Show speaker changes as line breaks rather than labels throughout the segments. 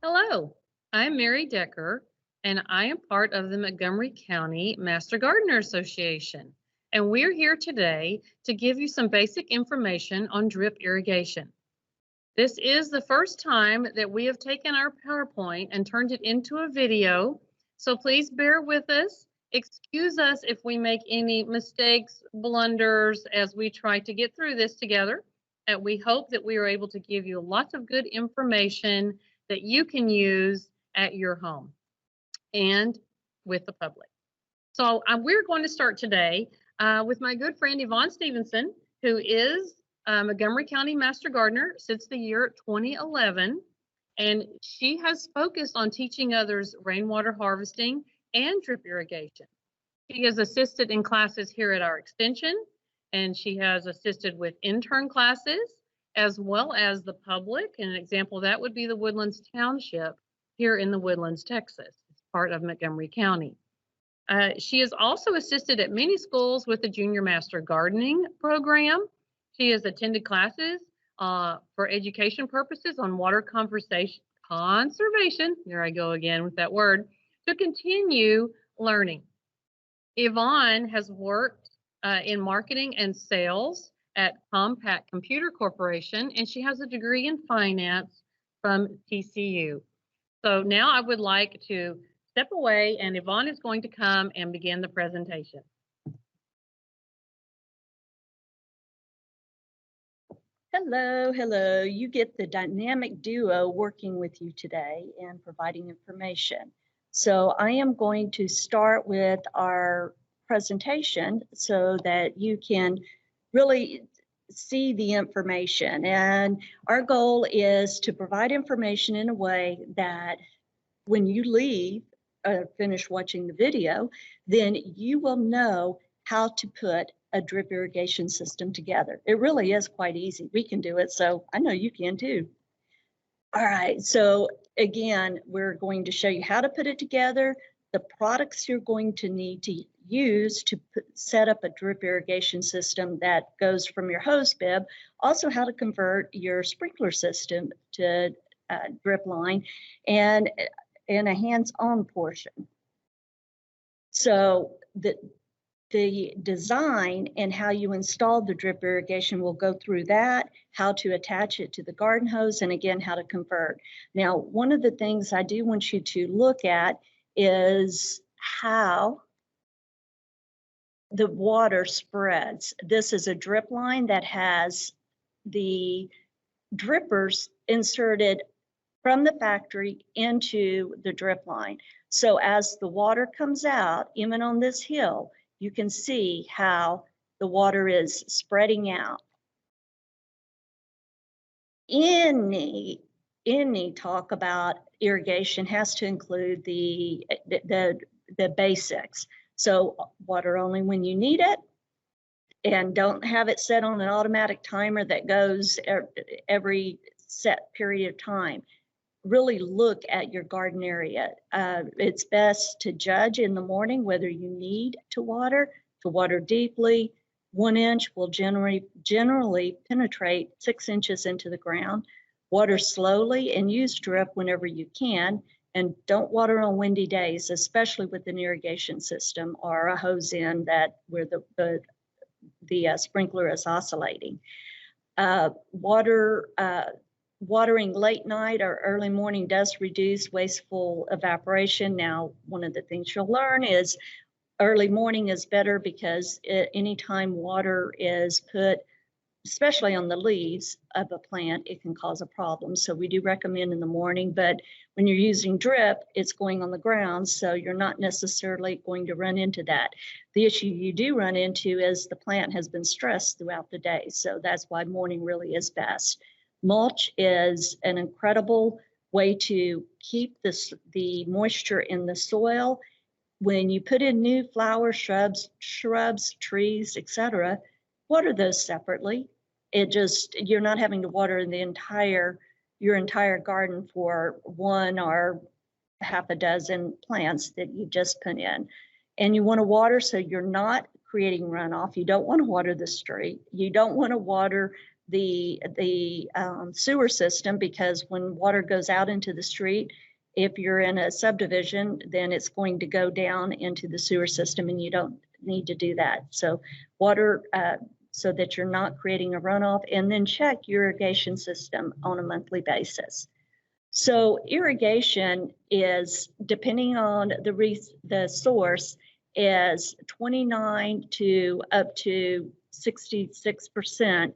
Hello, I'm Mary Decker, and I am part of the Montgomery County Master Gardener Association. And we're here today to give you some basic information on drip irrigation. This is the first time that we have taken our PowerPoint and turned it into a video, so please bear with us. Excuse us if we make any mistakes, blunders as we try to get through this together. And we hope that we are able to give you lots of good information that you can use at your home and with the public. So we're going to start today with my good friend Yvonne Stevenson, who is Montgomery County Master Gardener since the year 2011. And she has focused on teaching others rainwater harvesting and drip irrigation. She has assisted in classes here at our extension, and she has assisted with intern classes as well as the public. And an example of that would be the Woodlands Township here in the Woodlands, Texas. It's part of Montgomery County. She has also assisted at many schools with the Junior Master Gardening program. She has attended classes for education purposes on water conservation, there I go again with that word, to continue learning. Yvonne has worked in marketing and sales at Compact Computer Corporation, and she has a degree in finance from TCU. So now I would like to step away, and Yvonne is going to come and begin the presentation.
Hello. You get the dynamic duo working with you today and providing information. So I am going to start with our presentation so that you can really see the information. And our goal is to provide information in a way that when you leave or finish watching the video, then you will know how to put a drip irrigation system together. It really is quite easy. We can do it, so I know you can too. All right, so again, we're going to show you how to put it together, the products you're going to need to use to set up a drip irrigation system that goes from your hose bib, also how to convert your sprinkler system to drip line, and in a hands-on portion. So the design and how you install the drip irrigation, will go through that, how to attach it to the garden hose, and again, how to convert. Now, one of the things I do want you to look at is how the water spreads. This is a drip line that has the drippers inserted from the factory into the drip line. So as the water comes out, even on this hill, you can see how the water is spreading out. Any talk about irrigation has to include the basics. So water only when you need it, and don't have it set on an automatic timer that goes every set period of time. Really look at your garden area. It's best to judge in the morning whether you need to water deeply. 1 inch will generally penetrate 6 inches into the ground. Water slowly and use drip whenever you can, and don't water on windy days, especially with an irrigation system or a hose end where the sprinkler is oscillating. Watering late night or early morning does reduce wasteful evaporation. Now, one of the things you'll learn is early morning is better because anytime water is put, especially on the leaves of a plant, it can cause a problem. So we do recommend in the morning, but when you're using drip, it's going on the ground, so you're not necessarily going to run into that. The issue you do run into is the plant has been stressed throughout the day, so that's why morning really is best. Mulch is an incredible way to keep the moisture in the soil. When you put in new flowers, shrubs, trees, etc., water those separately. You're not having to water your entire garden for one or half a dozen plants that you just put in. And you want to water so you're not creating runoff. You don't want to water the street. You don't want to water the sewer system, because when water goes out into the street, if you're in a subdivision, then it's going to go down into the sewer system, and you don't need to do that. So water, so that you're not creating a runoff, and then check your irrigation system on a monthly basis. So irrigation is, depending on the source, is 29 to up to 66%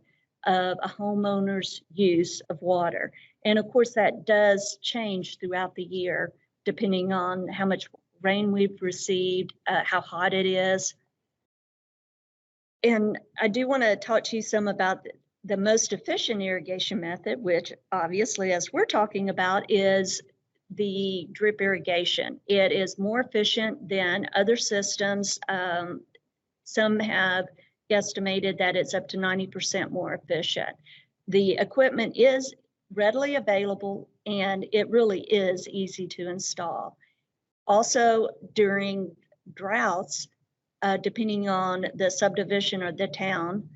of a homeowner's use of water. And of course, that does change throughout the year, depending on how much rain we've received, how hot it is. And I do want to talk to you some about the most efficient irrigation method, which obviously, as we're talking about, is the drip irrigation. It is more efficient than other systems. Some have guesstimated that it's up to 90% more efficient. The equipment is readily available, and it really is easy to install. Also, during droughts, depending on the subdivision or the town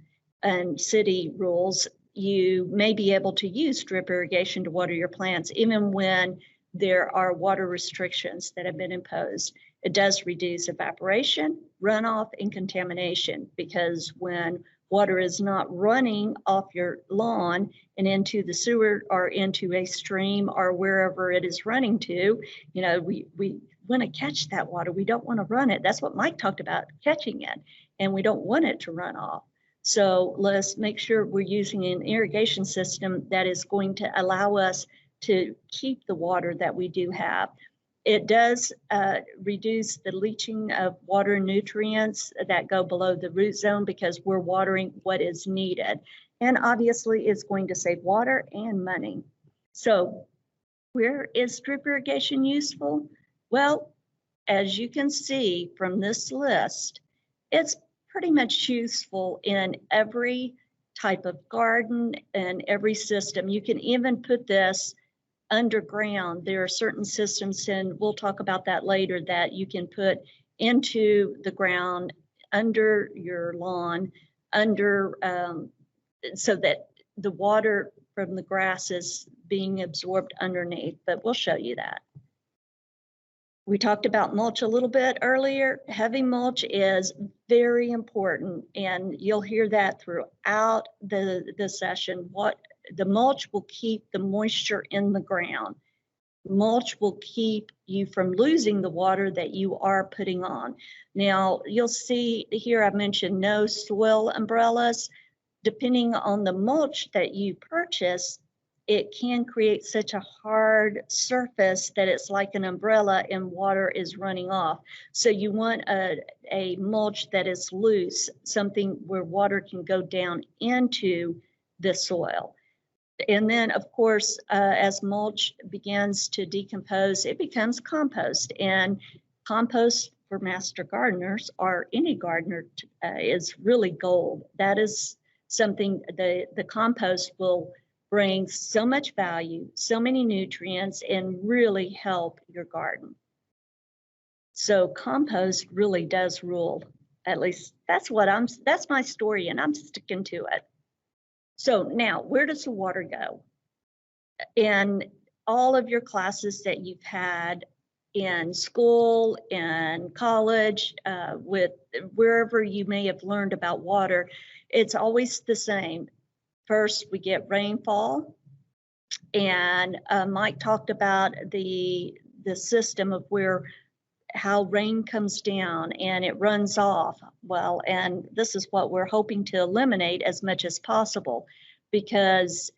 and city rules, you may be able to use drip irrigation to water your plants, even when there are water restrictions that have been imposed. It does reduce evaporation, runoff, and contamination, because when water is not running off your lawn and into the sewer or into a stream or wherever it is running to, you know, we want to catch that water. We don't want to run it. That's what Mike talked about, catching it, and we don't want it to run off. So let's make sure we're using an irrigation system that is going to allow us to keep the water that we do have. It does reduce the leaching of water and nutrients that go below the root zone, because we're watering what is needed. And obviously, it's going to save water and money. So where is drip irrigation useful? Well, as you can see from this list, it's pretty much useful in every type of garden and every system. You can even put this underground. There are certain systems, and we'll talk about that later, that you can put into the ground, under your lawn, under so that the water from the grass is being absorbed underneath, but we'll show you that. We talked about mulch a little bit earlier. Heavy mulch is very important, and you'll hear that throughout the session. The mulch will keep the moisture in the ground. Mulch will keep you from losing the water that you are putting on. Now, you'll see here I mentioned no soil umbrellas. Depending on the mulch that you purchase, it can create such a hard surface that it's like an umbrella and water is running off. So you want a mulch that is loose, something where water can go down into the soil. And then, of course, as mulch begins to decompose, it becomes compost. And compost for master gardeners, or any gardener, is really gold. That is something, the compost will bring so much value, so many nutrients, and really help your garden. So compost really does rule. At least that's my story, and I'm sticking to it. So now, where does the water go? In all of your classes that you've had in school, in college, with wherever you may have learned about water, it's always the same. First, we get rainfall, and Mike talked about the system of how rain comes down and it runs off. Well, and this is what we're hoping to eliminate as much as possible, because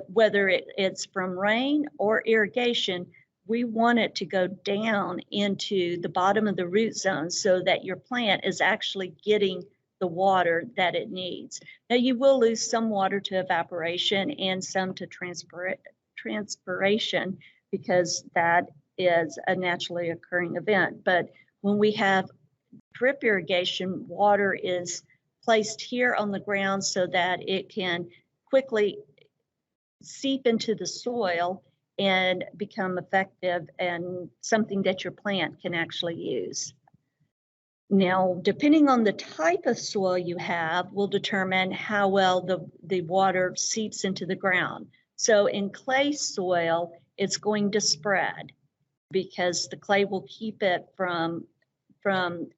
whether it's from rain or irrigation, we want it to go down into the bottom of the root zone so that your plant is actually getting the water that it needs. Now, you will lose some water to evaporation and some to transpiration, because that is a naturally occurring event. But when we have drip irrigation, water is placed here on the ground so that it can quickly seep into the soil and become effective and something that your plant can actually use. Now, depending on the type of soil you have will determine how well the water seeps into the ground. So in clay soil, it's going to spread because the clay will keep it from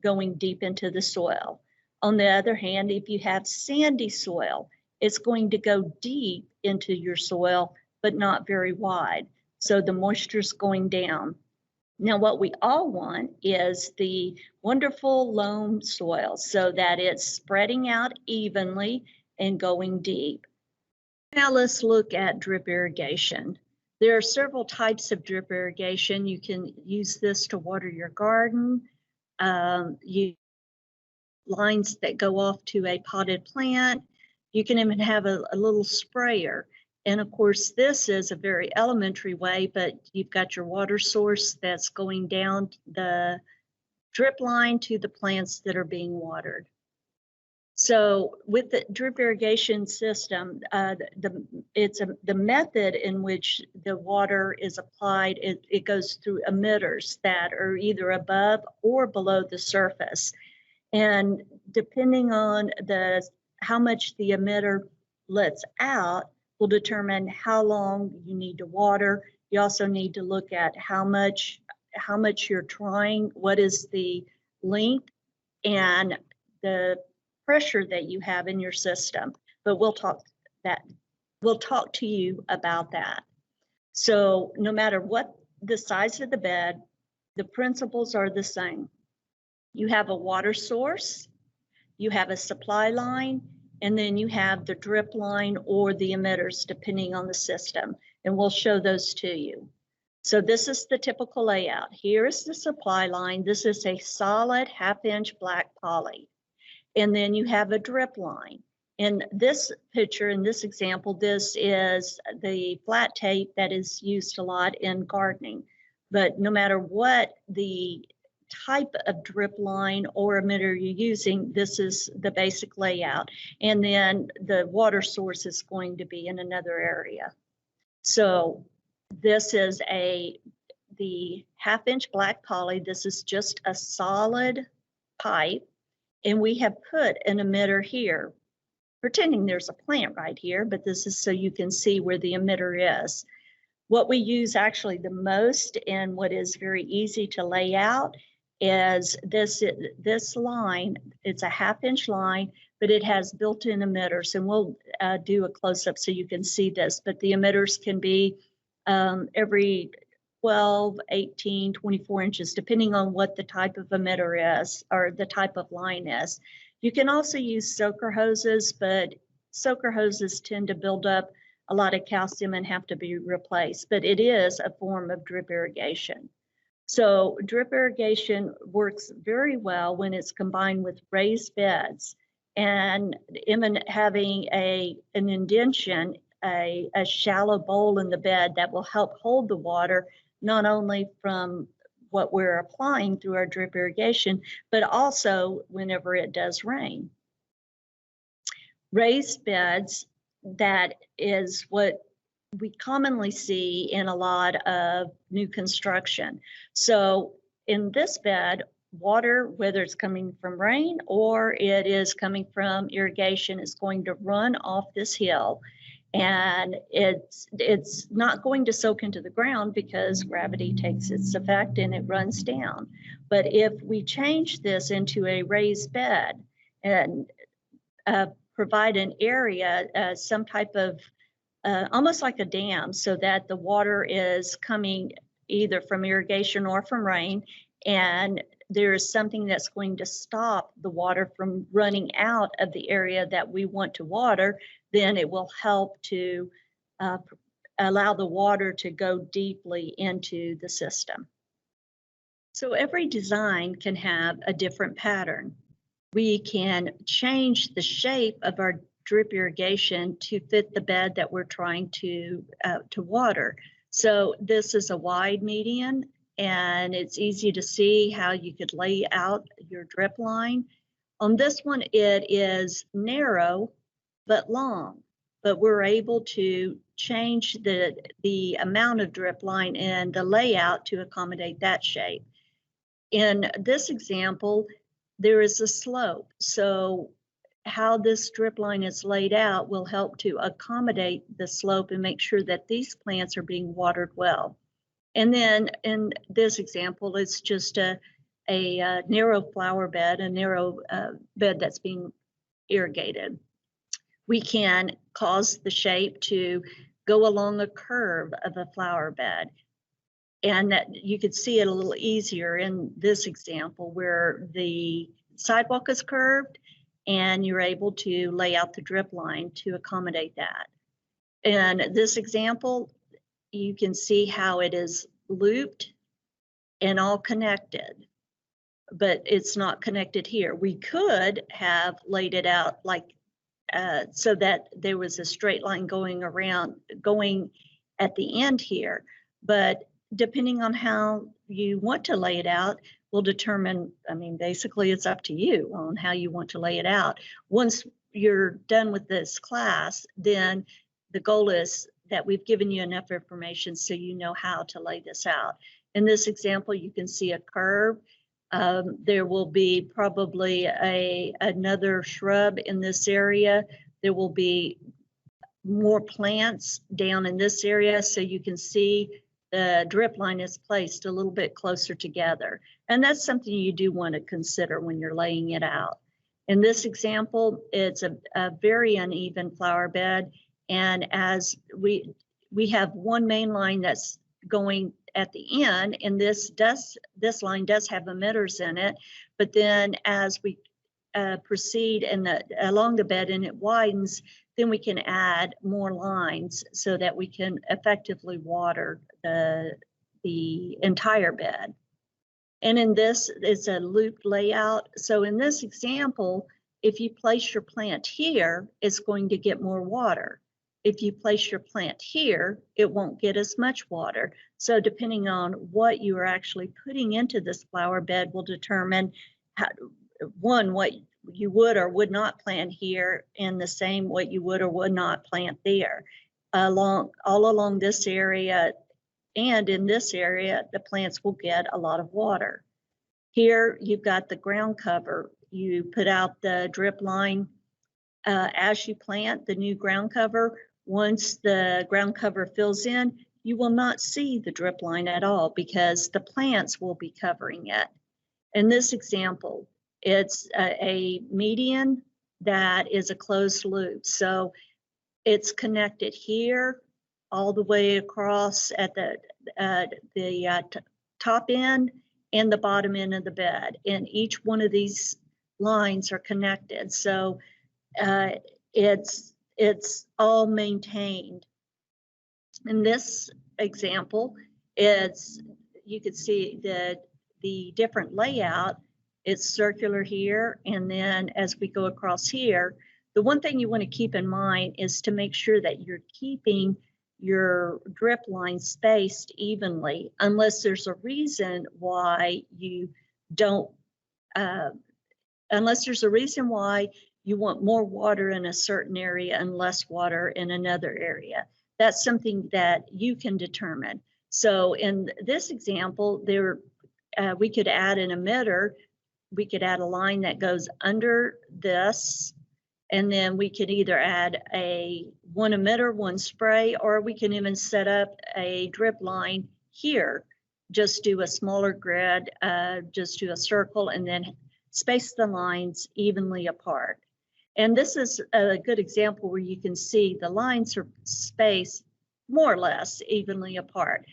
going deep into the soil. On the other hand, if you have sandy soil, it's going to go deep into your soil, but not very wide. So the moisture's going down. Now, what we all want is the wonderful loam soil so that it's spreading out evenly and going deep. Now let's look at drip irrigation. There are several types of drip irrigation. You can use this to water your garden. You lines that go off to a potted plant. You can even have a little sprayer. And of course, this is a very elementary way, but you've got your water source that's going down the drip line to the plants that are being watered. So with the drip irrigation system, the method in which the water is applied, it goes through emitters that are either above or below the surface. And depending on how much the emitter lets out will determine how long you need to water. You also need to look at how much you're trying, what is the length and the pressure that you have in your system. But we'll talk to you about that. So no matter what the size of the bed, the principles are the same. You have a water source, you have a supply line, and then you have the drip line or the emitters, depending on the system. And we'll show those to you. So this is the typical layout. Here is the supply line. This is a solid 1/2-inch black poly. And then you have a drip line. In this picture, in this example, this is the flat tape that is used a lot in gardening. But no matter what the type of drip line or emitter you're using, this is the basic layout. And then the water source is going to be in another area. So this is the 1/2-inch black poly. This is just a solid pipe. And we have put an emitter here, pretending there's a plant right here, but this is so you can see where the emitter is. What we use actually the most and what is very easy to lay out is this line. It's a 1/2-inch line, but it has built-in emitters, and we'll do a close-up so you can see this. But the emitters can be every 12, 18, 24 inches, depending on what the type of emitter is or the type of line is. You can also use soaker hoses, but soaker hoses tend to build up a lot of calcium and have to be replaced, but it is a form of drip irrigation. So drip irrigation works very well when it's combined with raised beds and having an indention, a shallow bowl in the bed that will help hold the water, not only from what we're applying through our drip irrigation, but also whenever it does rain. Raised beds, that is what we commonly see in a lot of new construction. So in this bed, water, whether it's coming from rain or it is coming from irrigation, is going to run off this hill. And it's not going to soak into the ground because gravity takes its effect and it runs down. But if we change this into a raised bed and provide an area, some type of almost like a dam, so that the water is coming either from irrigation or from rain, and there is something that's going to stop the water from running out of the area that we want to water, then it will help to allow the water to go deeply into the system. So every design can have a different pattern. We can change the shape of our drip irrigation to fit the bed that we're trying to water. So this is a wide median, and it's easy to see how you could lay out your drip line. On this one, it is narrow but long, but we're able to change the amount of drip line and the layout to accommodate that shape. In this example, there is a slope. So how this drip line is laid out will help to accommodate the slope and make sure that these plants are being watered well. And then in this example, it's just a narrow flower bed, a narrow bed that's being irrigated. We can cause the shape to go along a curve of a flower bed. And that you could see it a little easier in this example where the sidewalk is curved and you're able to lay out the drip line to accommodate that. In this example, you can see how it is looped and all connected, but it's not connected here. We could have laid it out like so that there was a straight line going at the end here, but depending on how you want to lay it out will determine, I mean, basically it's up to you on how you want to lay it out. Once you're done with this class, then the goal is that we've given you enough information so you know how to lay this out. In this example, you can see a curve. There will be probably another shrub in this area. There will be more plants down in this area, so you can see the drip line is placed a little bit closer together. And that's something you do want to consider when you're laying it out. In this example, it's a very uneven flower bed. And as we have one main line that's going at the end, and this line does have emitters in it, but then as we proceed along the bed and it widens, then we can add more lines so that we can effectively water the entire bed. And in this, it's a looped layout. So in this example, if you place your plant here, it's going to get more water. If you place your plant here, it won't get as much water. So depending on what you are actually putting into this flower bed will determine what you would or would not plant here, and the same what you would or would not plant there. All along this area and in this area, the plants will get a lot of water. Here you've got the ground cover. You put out the drip line as you plant the new ground cover. Once the ground cover fills in, you will not see the drip line at all because the plants will be covering it. In this example, it's a median that is a closed loop. So it's connected here all the way across at the top end and the bottom end of the bed. And each one of these lines are connected. So it's all maintained. In this example, you could see the different layout. It's circular here, and then as we go across here, the one thing you want to keep in mind is to make sure that you're keeping your drip line spaced evenly, unless there's a reason why you don't, unless there's a reason why you want more water in a certain area and less water in another area. That's something that you can determine. So in this example, we could add an emitter. We could add a line that goes under this, and then we could either add one emitter, one spray, or we can even set up a drip line here. Just do a smaller grid, just do a circle, and then space the lines evenly apart. And this is a good example where you can see the lines are spaced more or less evenly apart.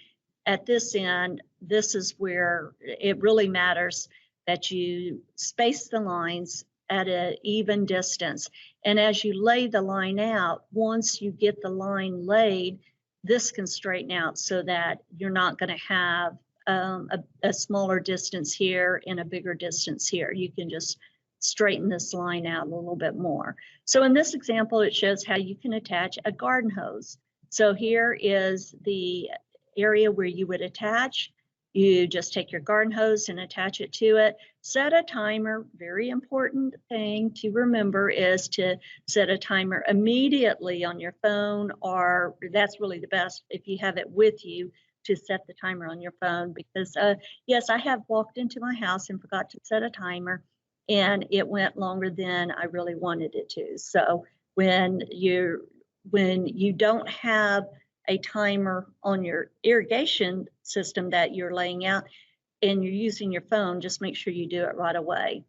At this end, this is where it really matters that you space the lines at an even distance. And as you lay the line out, once you get the line laid, this can straighten out so that you're not going to have a smaller distance here and a bigger distance here. You can just straighten this line out a little bit more. So in this example, it shows how you can attach a garden hose. So here is the area where you would attach. You just take your garden hose and attach it to it. Set a timer. Very important thing to remember is to set a timer immediately on your phone, or that's really the best if you have it with you to set the timer on your phone, because yes, I have walked into my house and forgot to set a timer. and it went longer than I really wanted it to. So when you don't have a timer on your irrigation system that you're laying out and you're using your phone, just make sure you do it right away.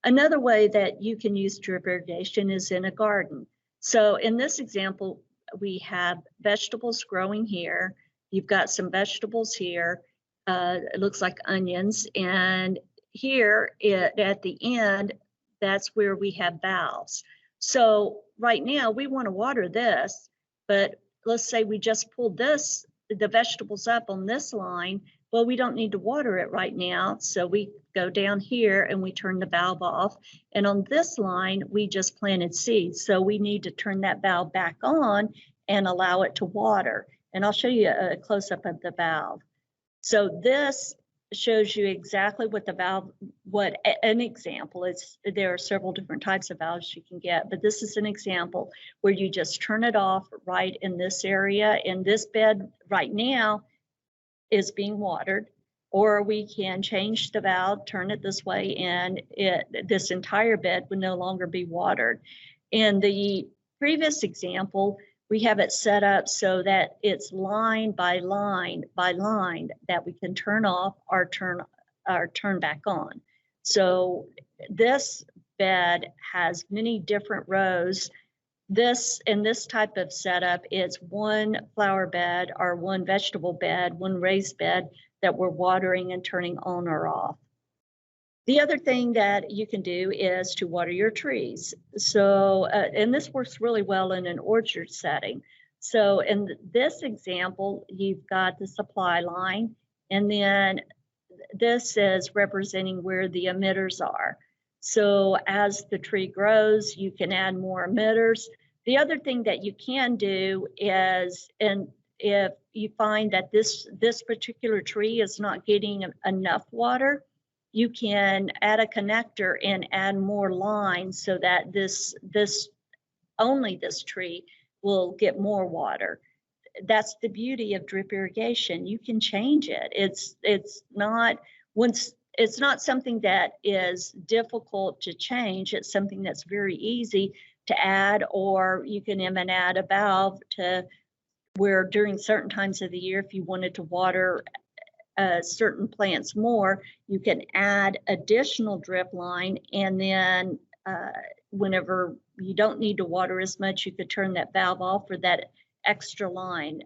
Another way that you can use drip irrigation is in a garden. So in this example, we have vegetables growing here. You've got some vegetables here. It looks like onions. And here at the end, that's where we have valves. So right now we want to water this, but let's say we just pulled the vegetables up on this line. Well, we don't need to water it right now. So we go down here and we turn the valve off. And on this line, we just planted seeds. So we need to turn that valve back on and allow it to water. And I'll show you a close-up of the valve. So this shows you exactly what the valve, what an example is. There are several different types of valves you can get, but this is an example where you just turn it off right in this area. And this bed right now is being watered, or we can change the valve, turn it this way, and this entire bed would no longer be watered. In the previous example, we have it set up so that it's line by line by line that we can turn off or turn back on. So this bed has many different rows. In this type of setup, it's one flower bed or one vegetable bed, one raised bed that we're watering and turning on or off. The other thing that you can do is to water your trees. So, and this works really well in an orchard setting. So in this example, you've got the supply line, and then this is representing where the emitters are. So as the tree grows, you can add more emitters. The other thing that you can do is, and if you find that this particular tree is not getting enough water, you can add a connector and add more lines so that this tree will get more water. That's the beauty of drip irrigation. You can change it. It's not something that is difficult to change. It's something that's very easy to add, or you can even add a valve to where during certain times of the year, if you wanted to water certain plants more, you can add additional drip line, and then whenever you don't need to water as much, you could turn that valve off for that extra line,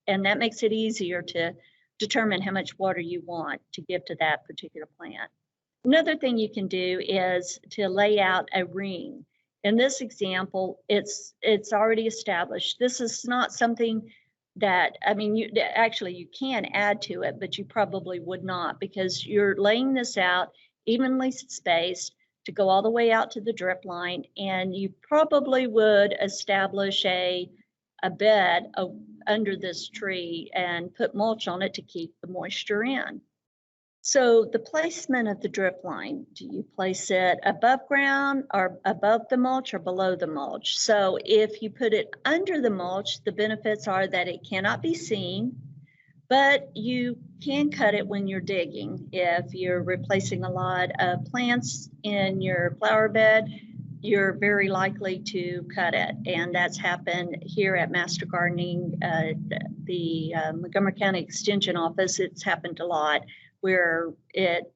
and that makes it easier to determine how much water you want to give to that particular plant. Another thing you can do is to lay out a ring. In this example, it's already established. This is not something that, I mean, you can add to it, but you probably would not, because you're laying this out evenly spaced to go all the way out to the drip line, and you probably would establish a bed under this tree and put mulch on it to keep the moisture in. So the placement of the drip line, do you place it above ground or above the mulch or below the mulch? So if you put it under the mulch, the benefits are that it cannot be seen, but you can cut it when you're digging. If you're replacing a lot of plants in your flower bed, you're very likely to cut it. And that's happened here at Master Gardening, the Montgomery County Extension Office. It's happened a lot, where it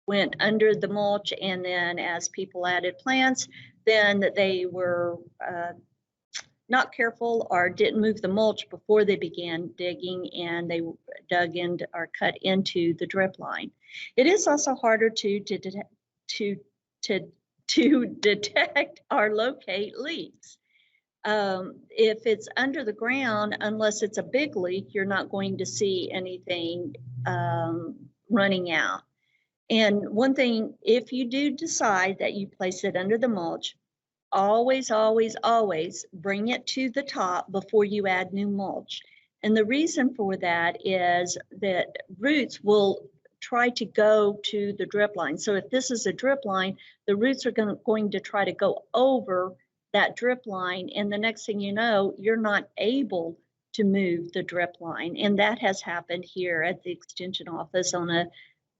went under the mulch, and then as people added plants, then they were not careful or didn't move the mulch before they began digging, and they dug into or cut into the drip line. It is also harder to detect or locate leaks. If it's under the ground, unless it's a big leak, you're not going to see anything running out. And one thing, if you do decide that you place it under the mulch, always, always, always bring it to the top before you add new mulch. And the reason for that is that roots will try to go to the drip line. So if this is a drip line, the roots are going to try to go over that drip line, and the next thing you know, you're not able to move the drip line. And that has happened here at the Extension office on a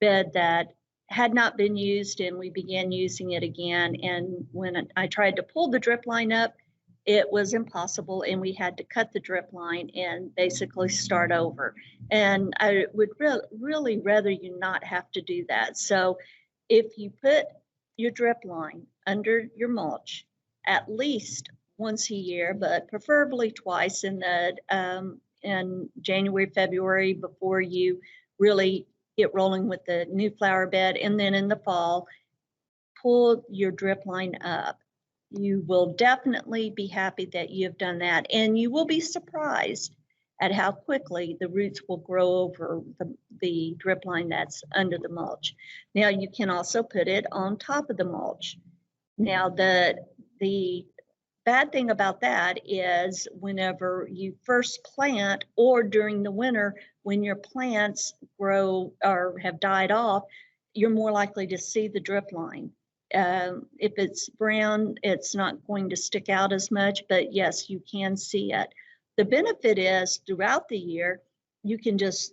bed that had not been used, and we began using it again. And when I tried to pull the drip line up, it was impossible, and we had to cut the drip line and basically start over. And I would really rather you not have to do that. So if you put your drip line under your mulch at least once a year, but preferably twice in January, February, before you really get rolling with the new flower bed, and then in the fall, pull your drip line up. You will definitely be happy that you have done that, and you will be surprised at how quickly the roots will grow over the drip line that's under the mulch. Now, you can also put it on top of the mulch. Now, the bad thing about that is whenever you first plant, or during the winter when your plants grow or have died off, you're more likely to see the drip line. If it's brown, it's not going to stick out as much, but yes, you can see it. The benefit is throughout the year, you can just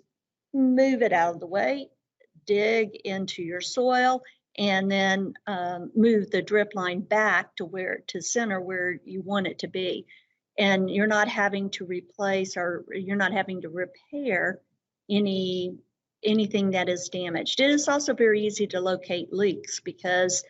move it out of the way, dig into your soil, and then move the drip line back to center where you want it to be. And you're not having to replace, or you're not having to repair anything that is damaged. It is also very easy to locate leaks, because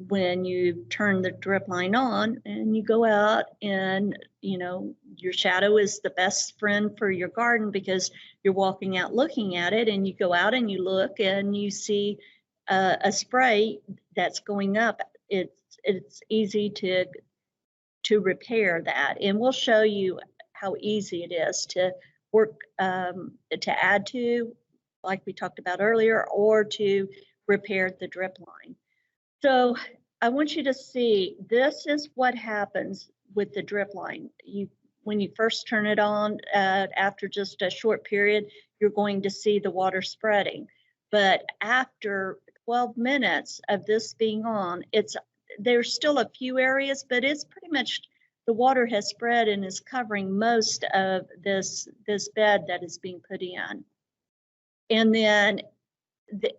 when you turn the drip line on and you go out, and your shadow is the best friend for your garden, because you're walking out looking at it, and you go out and you look and you see a spray that's going up. It's easy to repair that, and we'll show you how easy it is to work to add to, like we talked about earlier, or to repair the drip line. So I want you to see, this is what happens with the drip line. When you first turn it on, after just a short period, you're going to see the water spreading. But after 12 minutes of this being on, there's still a few areas, but it's pretty much, the water has spread and is covering most of this bed that is being put in. And then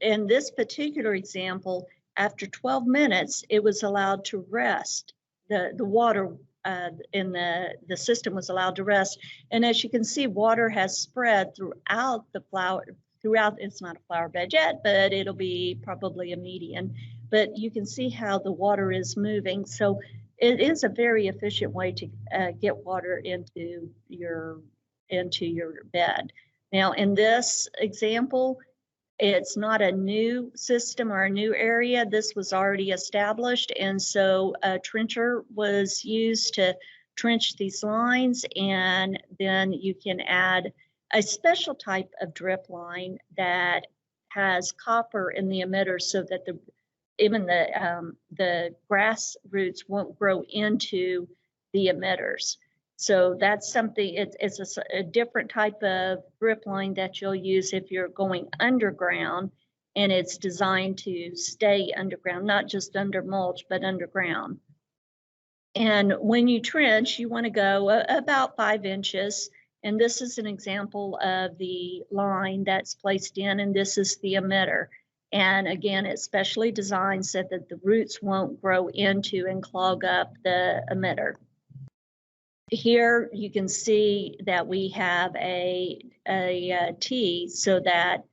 in this particular example, after 12 minutes, it was allowed to rest. The water in the system was allowed to rest. And as you can see, water has spread throughout the flower, it's not a flower bed yet, but it'll be probably a median. But you can see how the water is moving. So it is a very efficient way to get water into your bed. Now, in this example, it's not a new system or a new area. This was already established, and so a trencher was used to trench these lines, and then you can add a special type of drip line that has copper in the emitter, so that even the grass roots won't grow into the emitters. So that's something, it's a different type of drip line that you'll use if you're going underground, and it's designed to stay underground, not just under mulch, but underground. And when you trench, you want to go about 5 inches. And this is an example of the line that's placed in, and this is the emitter. And again, it's specially designed so that the roots won't grow into and clog up the emitter. Here you can see that we have a T, so that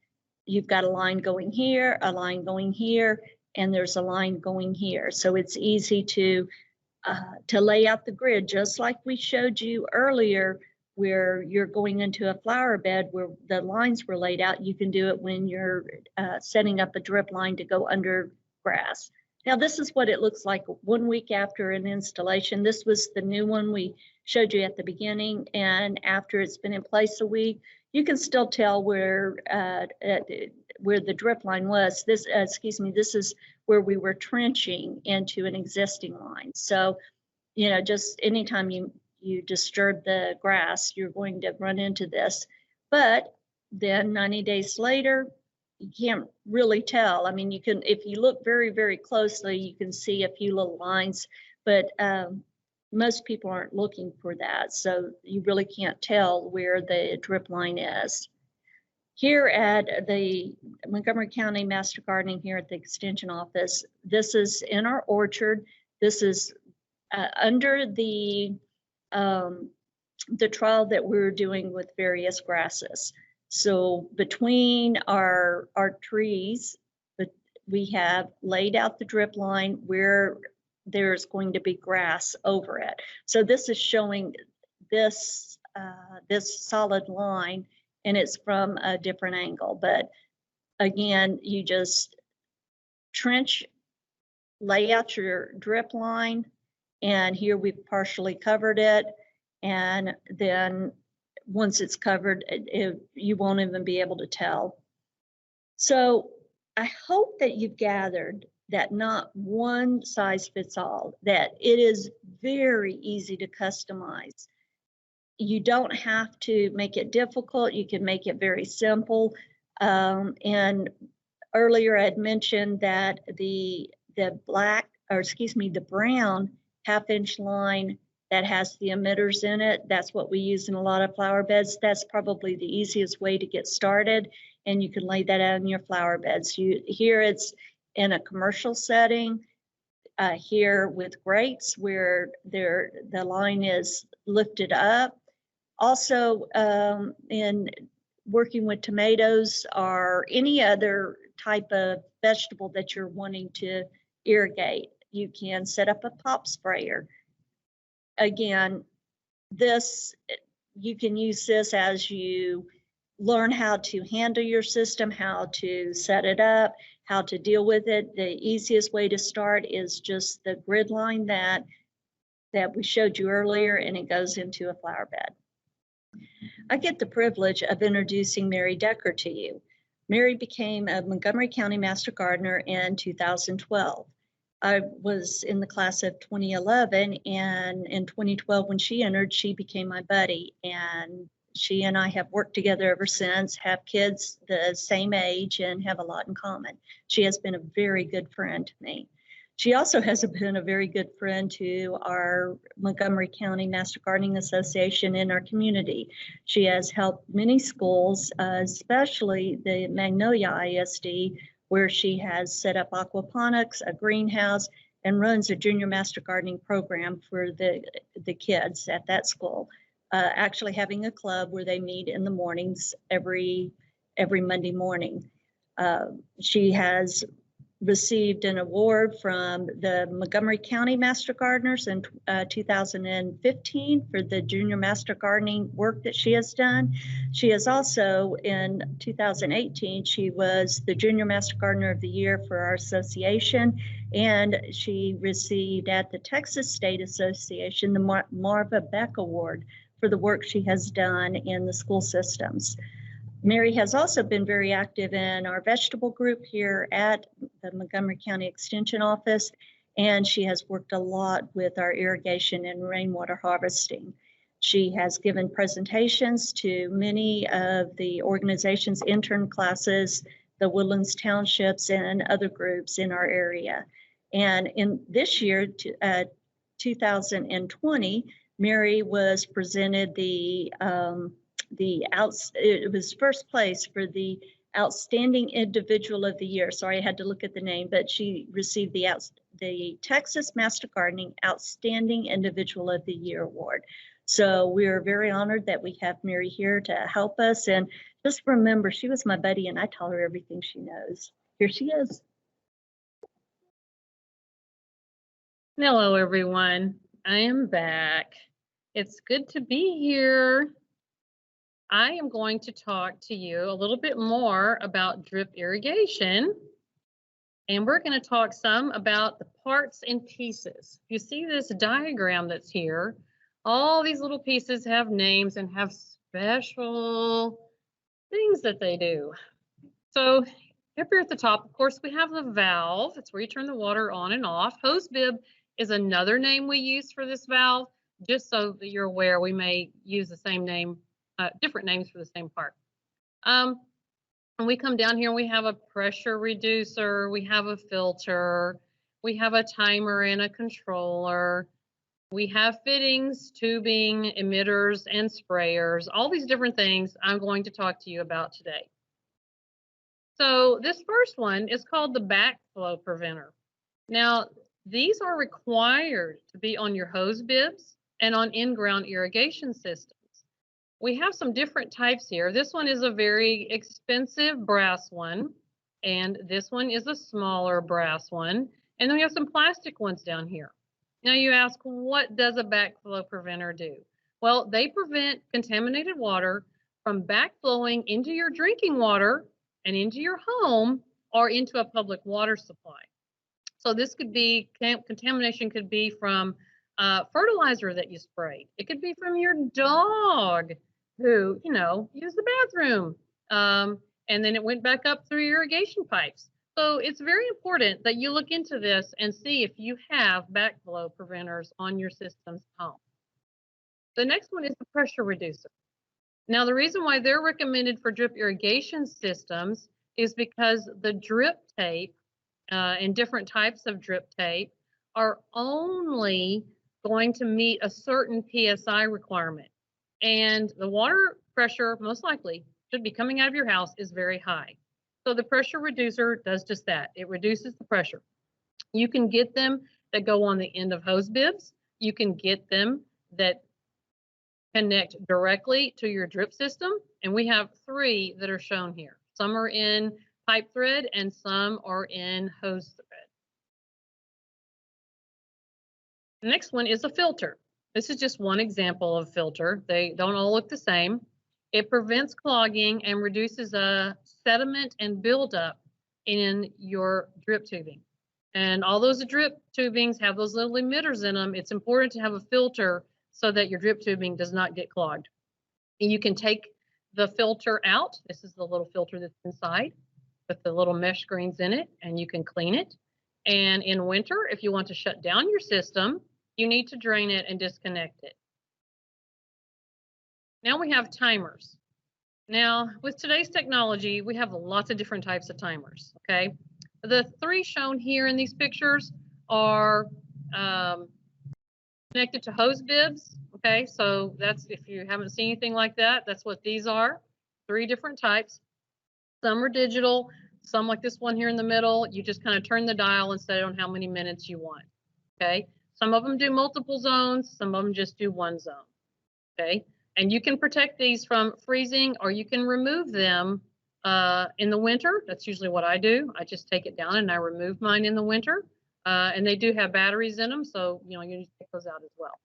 you've got a line going here, a line going here, and there's a line going here. So it's easy to lay out the grid, just like we showed you earlier, where you're going into a flower bed where the lines were laid out. You can do it when you're setting up a drip line to go under grass. Now, this is what it looks like 1 week after an installation. This was the new one we showed you at the beginning, and after it's been in place a week, you can still tell where the drip line was. This is where we were trenching into an existing line. So, just anytime you disturb the grass, you're going to run into this. But then 90 days later, you can't really tell. I mean, you can, if you look very, very closely, you can see a few little lines, but most people aren't looking for that. So you really can't tell where the drip line is. Here at the Montgomery County Master Gardening here at the Extension office, this is in our orchard. This is under the trial that we're doing with various grasses. So between our trees, we have laid out the drip line where there's going to be grass over it. So this is showing this solid line, and it's from a different angle. But again, you just trench, lay out your drip line, and here we've partially covered it. And then once it's covered, you won't even be able to tell. So I hope that you've gathered that not one size fits all, that it is very easy to customize. You don't have to make it difficult. You can make it very simple. And earlier I had mentioned that the brown half-inch line that has the emitters in it, that's what we use in a lot of flower beds. That's probably the easiest way to get started, and you can lay that out in your flower beds. Here it's in a commercial setting. Here with grapes where the line is lifted up. Also in working with tomatoes or any other type of vegetable that you're wanting to irrigate, you can set up a pop sprayer. Again, you can use this as you learn how to handle your system, how to set it up, how to deal with it. The easiest way to start is just the grid line that we showed you earlier, and it goes into a flower bed. I get the privilege of introducing Mary Decker to you. Mary became a Montgomery County Master Gardener in 2012. I was in the class of 2011, and in 2012 when she entered, she became my buddy, and she and I have worked together ever since, have kids the same age, and have a lot in common. She has been a very good friend to me. She also has been a very good friend to our Montgomery County Master Gardening Association in our community. She has helped many schools, especially the Magnolia ISD, where she has set up aquaponics, a greenhouse, and runs a junior master gardening program for the kids at that school. Actually having a club where they meet in the mornings every Monday morning. She has received an award from the Montgomery County Master Gardeners in 2015 for the junior master gardening work that she has done. She has also, in 2018, she was the Junior Master Gardener of the Year for our association, and she received at the Texas State Association the Marva Beck Award for the work she has done in the school systems. Mary has also been very active in our vegetable group here at the Montgomery County Extension office, and she has worked a lot with our irrigation and rainwater harvesting. She has given presentations to many of the organization's intern classes, the Woodlands Townships, and other groups in our area. And in this year, 2020, Mary was presented it was first place for the Outstanding Individual of the Year. Sorry, I had to look at the name, but she received the Texas Master Gardening Outstanding Individual of the Year Award. So we're very honored that we have Mary here to help us. And just remember, she was my buddy, and I tell her everything she knows. Here she is.
Hello, everyone. I am back. It's good to be here. I am going to talk to you a little bit more about drip irrigation, and we're going to talk some about the parts and pieces. You see this diagram that's here, all these little pieces have names and have special things that they do. So up here at the top, of course, we have the valve. That's where you turn the water on and off. Hose bib is another name we use for this valve, just so that you're aware. We may use the same name, different names for the same part. And we come down here and we have a pressure reducer, we have a filter, we have a timer and a controller. We have fittings, tubing, emitters, and sprayers, all these different things I'm going to talk to you about today. So this first one is called the backflow preventer. Now, these are required to be on your hose bibs and on in-ground irrigation systems. We have some different types here. This one is a very expensive brass one, and this one is a smaller brass one. And then we have some plastic ones down here. Now you ask, what does a backflow preventer do? Well, they prevent contaminated water from backflowing into your drinking water and into your home or into a public water supply. So this could be, contamination could be from fertilizer that you sprayed. It could be from your dog who, used the bathroom. And then it went back up through irrigation pipes. So it's very important that you look into this and see if you have backflow preventers on your system's home. The next one is the pressure reducer. Now, the reason why they're recommended for drip irrigation systems is because the drip tape and different types of drip tape are only going to meet a certain PSI requirement. And the water pressure, most likely, should be coming out of your house is very high. So the pressure reducer does just that. It reduces the pressure. You can get them that go on the end of hose bibs. You can get them that connect directly to your drip system. And we have 3 that are shown here. Some are in pipe thread and some are in hose thread. The next one is a filter. This is just one example of filter. They don't all look the same. It prevents clogging and reduces sediment and buildup in your drip tubing. And all those drip tubings have those little emitters in them. It's important to have a filter so that your drip tubing does not get clogged. And you can take the filter out. This is the little filter that's inside with the little mesh screens in it, and you can clean it. And in winter, if you want to shut down your system, you need to drain it and disconnect it. Now we have timers. Now, with today's technology, we have lots of different types of timers, okay? The 3 shown here in these pictures are connected to hose bibs, okay? So that's, if you haven't seen anything like that, that's what these are, 3 different types. Some are digital, some like this one here in the middle, you just kind of turn the dial and set on how many minutes you want, okay? Some of them do multiple zones, some of them just do 1 zone, okay? And you can protect these from freezing, or you can remove them in the winter. That's usually what I do. I just take it down and I remove mine in the winter. And they do have batteries in them, so you need to take those out as well.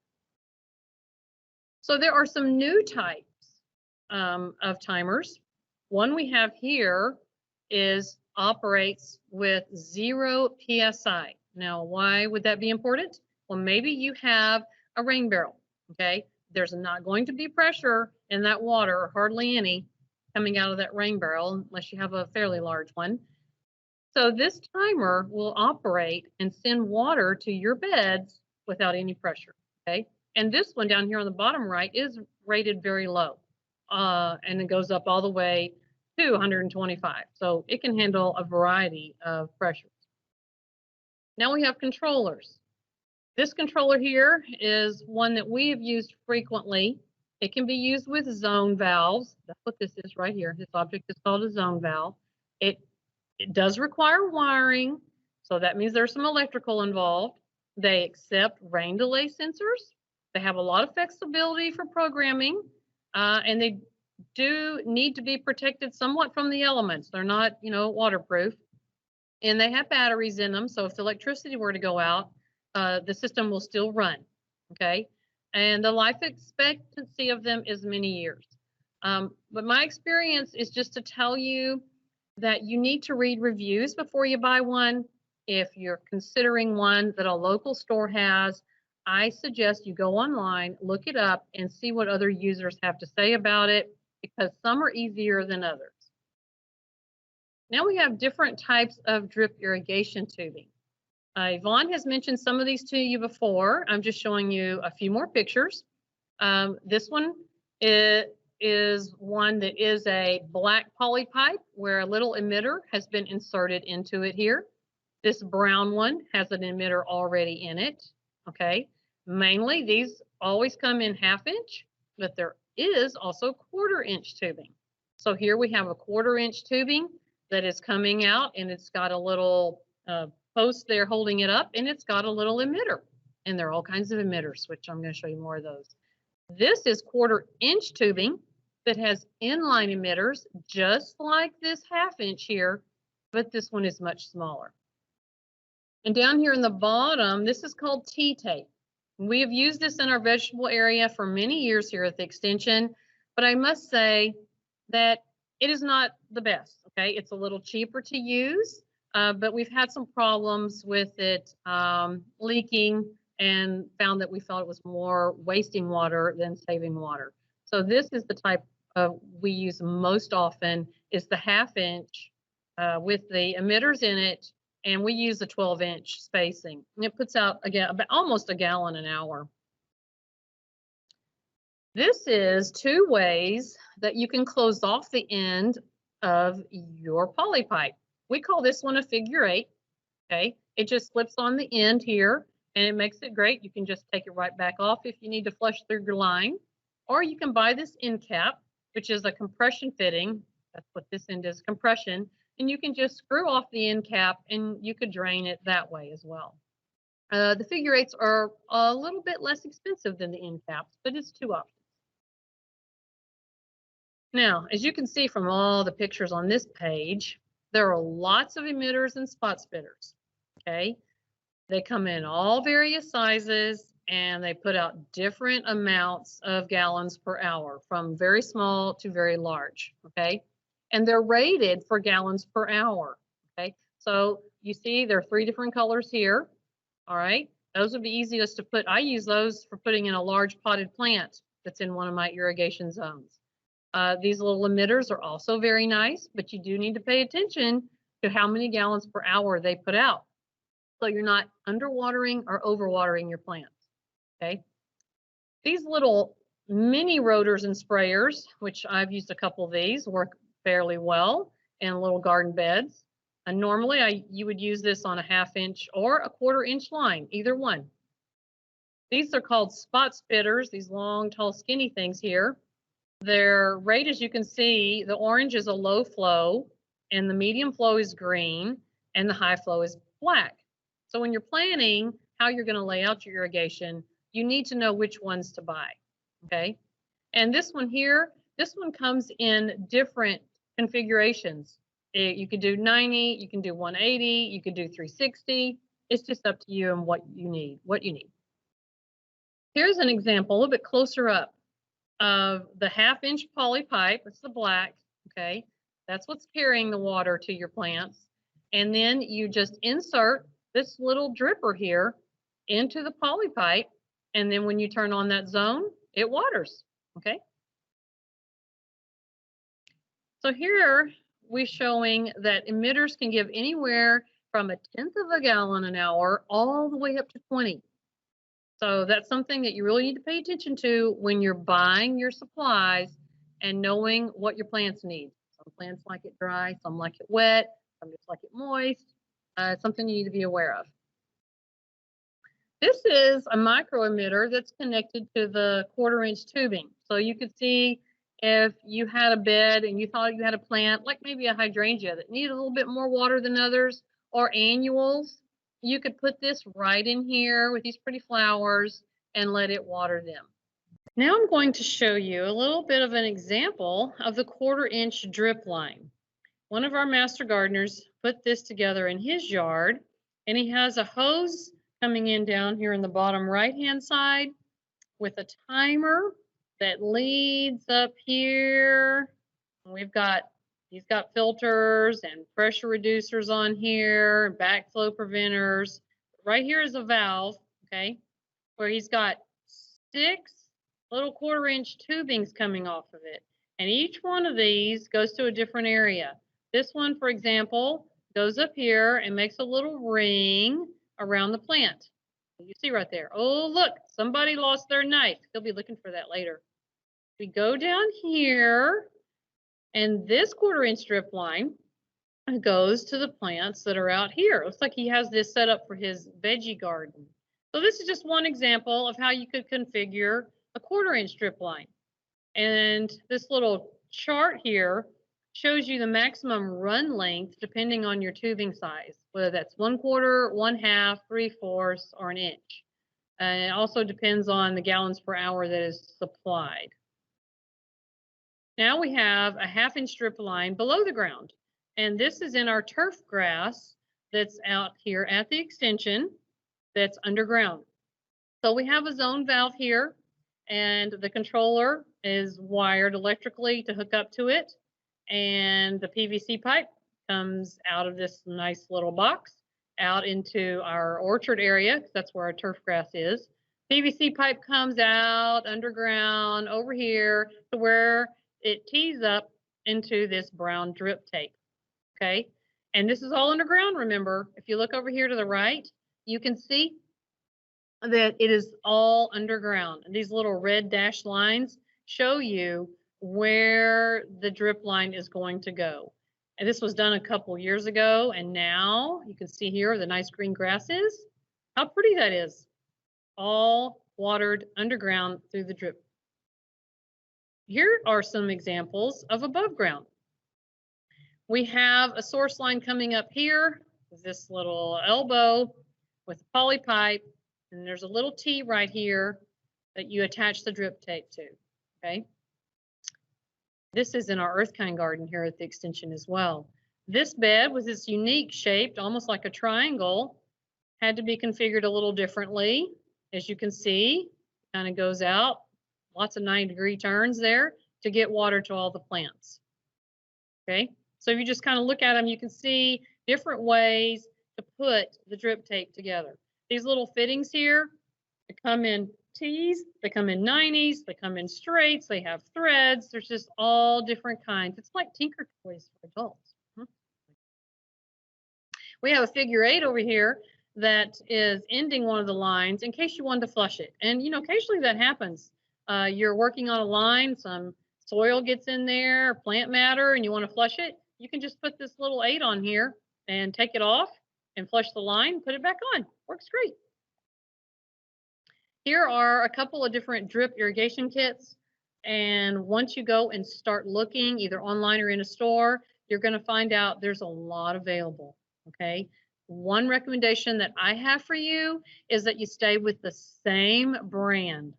So there are some new types of timers. One we have here operates with 0 PSI. Now, why would that be important? Well, maybe you have a rain barrel, okay? There's not going to be pressure in that water, or hardly any, coming out of that rain barrel unless you have a fairly large one. So this timer will operate and send water to your beds without any pressure, okay? And this one down here on the bottom right is rated very low, and it goes up all the way to 125. So it can handle a variety of pressures. Now we have controllers. This controller here is one that we have used frequently. It can be used with zone valves. That's what this is right here. This object is called a zone valve. It does require wiring, so that means there's some electrical involved. They accept rain delay sensors. They have a lot of flexibility for programming, and they do need to be protected somewhat from the elements. They're not, waterproof. And they have batteries in them, so if the electricity were to go out, the system will still run, okay? And the life expectancy of them is many years. But my experience is just to tell you that you need to read reviews before you buy one. If you're considering one that a local store has, I suggest you go online, look it up, and see what other users have to say about it, because some are easier than others. Now we have different types of drip irrigation tubing. Yvonne has mentioned some of these to you before. I'm just showing you a few more pictures. This one is one that is a black poly pipe where a little emitter has been inserted into it here. This brown one has an emitter already in it, okay? Mainly these always come in 1/2 inch, but there is also 1/4 inch tubing. So here we have a 1/4 inch tubing that is coming out, and it's got a little post there holding it up, and it's got a little emitter. And there are all kinds of emitters, which I'm going to show you more of those. This is 1/4-inch tubing that has inline emitters, just like this 1/2 inch here, but this one is much smaller. And down here in the bottom, this is called T-tape. We have used this in our vegetable area for many years here at the extension, but I must say that it is not the best, okay? It's a little cheaper to use, but we've had some problems with it leaking and found that we felt it was more wasting water than saving water. So this is the type we use most often, is the 1/2 inch with the emitters in it, and we use the 12-inch spacing. And it puts out about almost a gallon an hour. This is 2 ways that you can close off the end of your poly pipe. We call this one a figure 8. Okay, it just slips on the end here, and it makes it great. You can just take it right back off if you need to flush through your line, or you can buy this end cap, which is a compression fitting. That's what this end is, compression. And you can just screw off the end cap, and you could drain it that way as well. The figure 8s are a little bit less expensive than the end caps, but it's 2 options. Now, as you can see from all the pictures on this page, there are lots of emitters and spot spitters, okay? They come in all various sizes, and they put out different amounts of gallons per hour, from very small to very large, okay? And they're rated for gallons per hour, okay? So you see there are 3 different colors here, all right? Those would be easiest to put. I use those for putting in a large potted plant that's in one of my irrigation zones. These little emitters are also very nice, but you do need to pay attention to how many gallons per hour they put out, so you're not underwatering or overwatering your plants, okay? These little mini rotors and sprayers, which I've used a couple of these, work fairly well in little garden beds. And normally you would use this on a 1/2 inch or a 1/4 inch line, either one. These are called spot spitters, these long, tall, skinny things here. Their rate, as you can see, the orange is a low flow, and the medium flow is green, and the high flow is black. So when you're planning how you're going to lay out your irrigation, you need to know which ones to buy, okay? And this one here, this one comes in different configurations. You could do 90, you can do 180, you could do 360. It's just up to you and what you need. Here's an example, a little bit closer up, of the 1/2 inch poly pipe. It's the black, okay? That's what's carrying the water to your plants. And then you just insert this little dripper here into the poly pipe, and then when you turn on that zone, it waters, okay? So here we're showing that emitters can give anywhere from 1/10 of a gallon an hour all the way up to 20. So that's something that you really need to pay attention to when you're buying your supplies and knowing what your plants need. Some plants like it dry, some like it wet, some just like it moist. It's something you need to be aware of. This is a micro emitter that's connected to the 1/4 inch tubing. So you could see if you had a bed and you thought you had a plant, like maybe a hydrangea that needed a little bit more water than others, or annuals, you could put this right in here with these pretty flowers and let it water them. Now I'm going to show you a little bit of an example of the 1/4 inch drip line. One of our master gardeners put this together in his yard, and he has a hose coming in down here in the bottom right-hand side with a timer that leads up here. He's got filters and pressure reducers on here, backflow preventers. Right here is a valve, okay, where he's got 6 little 1/4 inch tubings coming off of it. And each one of these goes to a different area. This one, for example, goes up here and makes a little ring around the plant. You see right there. Oh, look, somebody lost their knife. He'll be looking for that later. We go down here, and this 1/4 inch drip line goes to the plants that are out here. It looks like he has this set up for his veggie garden. So this is just one example of how you could configure a 1/4 inch drip line. And this little chart here shows you the maximum run length depending on your tubing size, whether that's 1/4, 1/2, 3/4, or an inch. And it also depends on the gallons per hour that is supplied. Now we have a 1/2-inch drip line below the ground. And this is in our turf grass that's out here at the extension that's underground. So we have a zone valve here, and the controller is wired electrically to hook up to it. And the PVC pipe comes out of this nice little box out into our orchard area, 'cause that's where our turf grass is. PVC pipe comes out underground over here to where it tees up into this brown drip tape. Okay. And this is all underground, remember. If you look over here to the right, you can see that it is all underground. And these little red dashed lines show you where the drip line is going to go. And this was done a couple years ago, and now you can see here the nice green grass is. How pretty that is. All watered underground through the drip. Here are some examples of above ground. We have a source line coming up here, this little elbow with a poly pipe, and there's a little T right here that you attach the drip tape to, okay? This is in our earth kind garden here at the extension as well. This bed with its unique shape, almost like a triangle, had to be configured a little differently. As you can see, kind of goes out, lots of 90-degree turns there to get water to all the plants, okay? So if you just kind of look at them, you can see different ways to put the drip tape together. These little fittings here, they come in T's, they come in 90s, they come in straights, they have threads. There's just all different kinds. It's like Tinker Toys for adults. We have a figure 8 over here that is ending one of the lines in case you wanted to flush it. And, you know, occasionally that happens. You're working on a line, some soil gets in there, plant matter, and you want to flush it. You can just put this little 8 on here and take it off and flush the line, put it back on. Works great. Here are a couple of different drip irrigation kits. And once you go and start looking either online or in a store, you're going to find out there's a lot available. Okay. One recommendation that I have for you is that you stay with the same brand.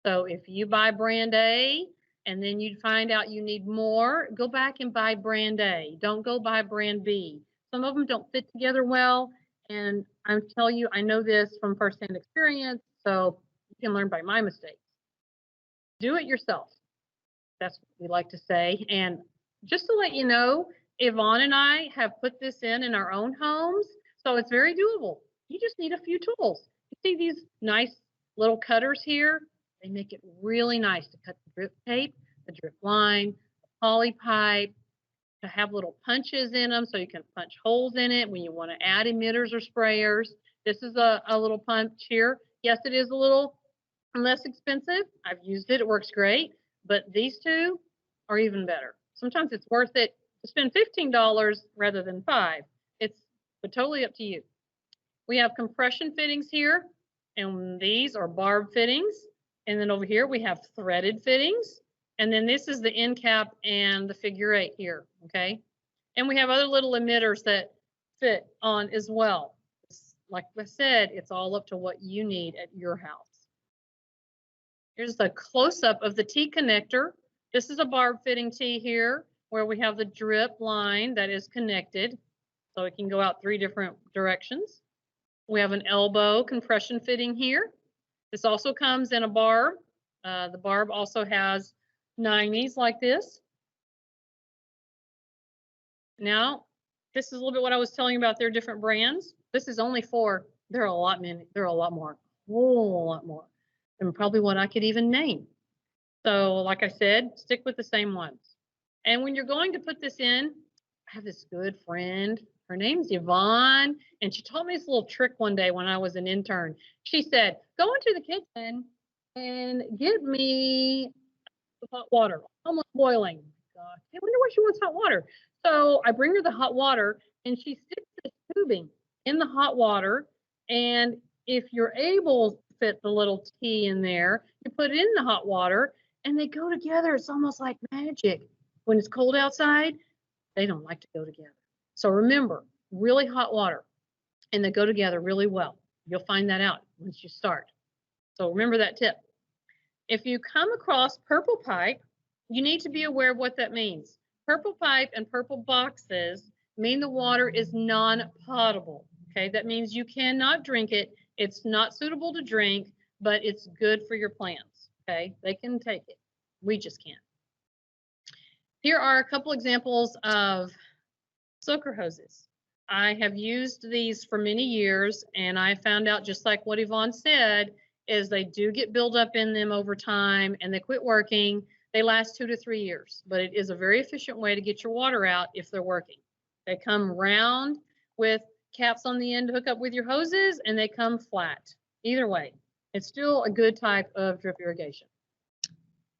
So if you buy brand A and then you find out you need more, go back and buy brand A. Don't go buy brand B. Some of them don't fit together well. And I'm telling you, I know this from firsthand experience, so you can learn by my mistakes. Do it yourself. That's what we like to say. And just to let you know, Yvonne and I have put this in our own homes, so it's very doable. You just need a few tools. You see these nice little cutters here? They make it really nice to cut the drip tape, the drip line, the poly pipe, to have little punches in them so you can punch holes in it when you want to add emitters or sprayers. This is a little punch here. Yes, it is a little less expensive. I've used it. It works great. But these two are even better. Sometimes it's worth it to spend $15 rather than $5. It's totally up to you. We have compression fittings here, and these are barb fittings. And then over here we have threaded fittings. And then this is the end cap and the figure 8 here, okay? And we have other little emitters that fit on as well. Like I said, it's all up to what you need at your house. Here's the close-up of the T connector. This is a barb fitting T here where we have the drip line that is connected. So it can go out 3 different directions. We have an elbow compression fitting here. This also comes in a barb. The barb also has 90s like this. Now, this is a little bit what I was telling you about their different brands. This is only 4. There are a lot more, a whole lot more than probably what I could even name. So like I said, stick with the same ones. And when you're going to put this in, I have this good friend. Her name's Yvonne, and she taught me this little trick one day when I was an intern. She said, go into the kitchen and get me hot water, almost boiling. Gosh, I wonder why she wants hot water. So I bring her the hot water, and she sticks the tubing in the hot water. And if you're able to fit the little T in there, you put it in the hot water, and they go together. It's almost like magic. When it's cold outside, They don't like to go together. So remember, really hot water, and they go together really well. You'll find that out once you start. So remember that tip. If you come across purple pipe, you need to be aware of what that means. Purple pipe and purple boxes mean the water is non-potable. Okay, that means you cannot drink it. It's not suitable to drink, but it's good for your plants. Okay, they can take it. We just can't. Here are a couple examples of soaker hoses. I have used these for many years, and I found out, just like what Yvonne said, is they do get buildup in them over time and they quit working. They last 2 to 3 years, but it is a very efficient way to get your water out if they're working. They come round with caps on the end to hook up with your hoses, and they come flat. Either way, it's still a good type of drip irrigation.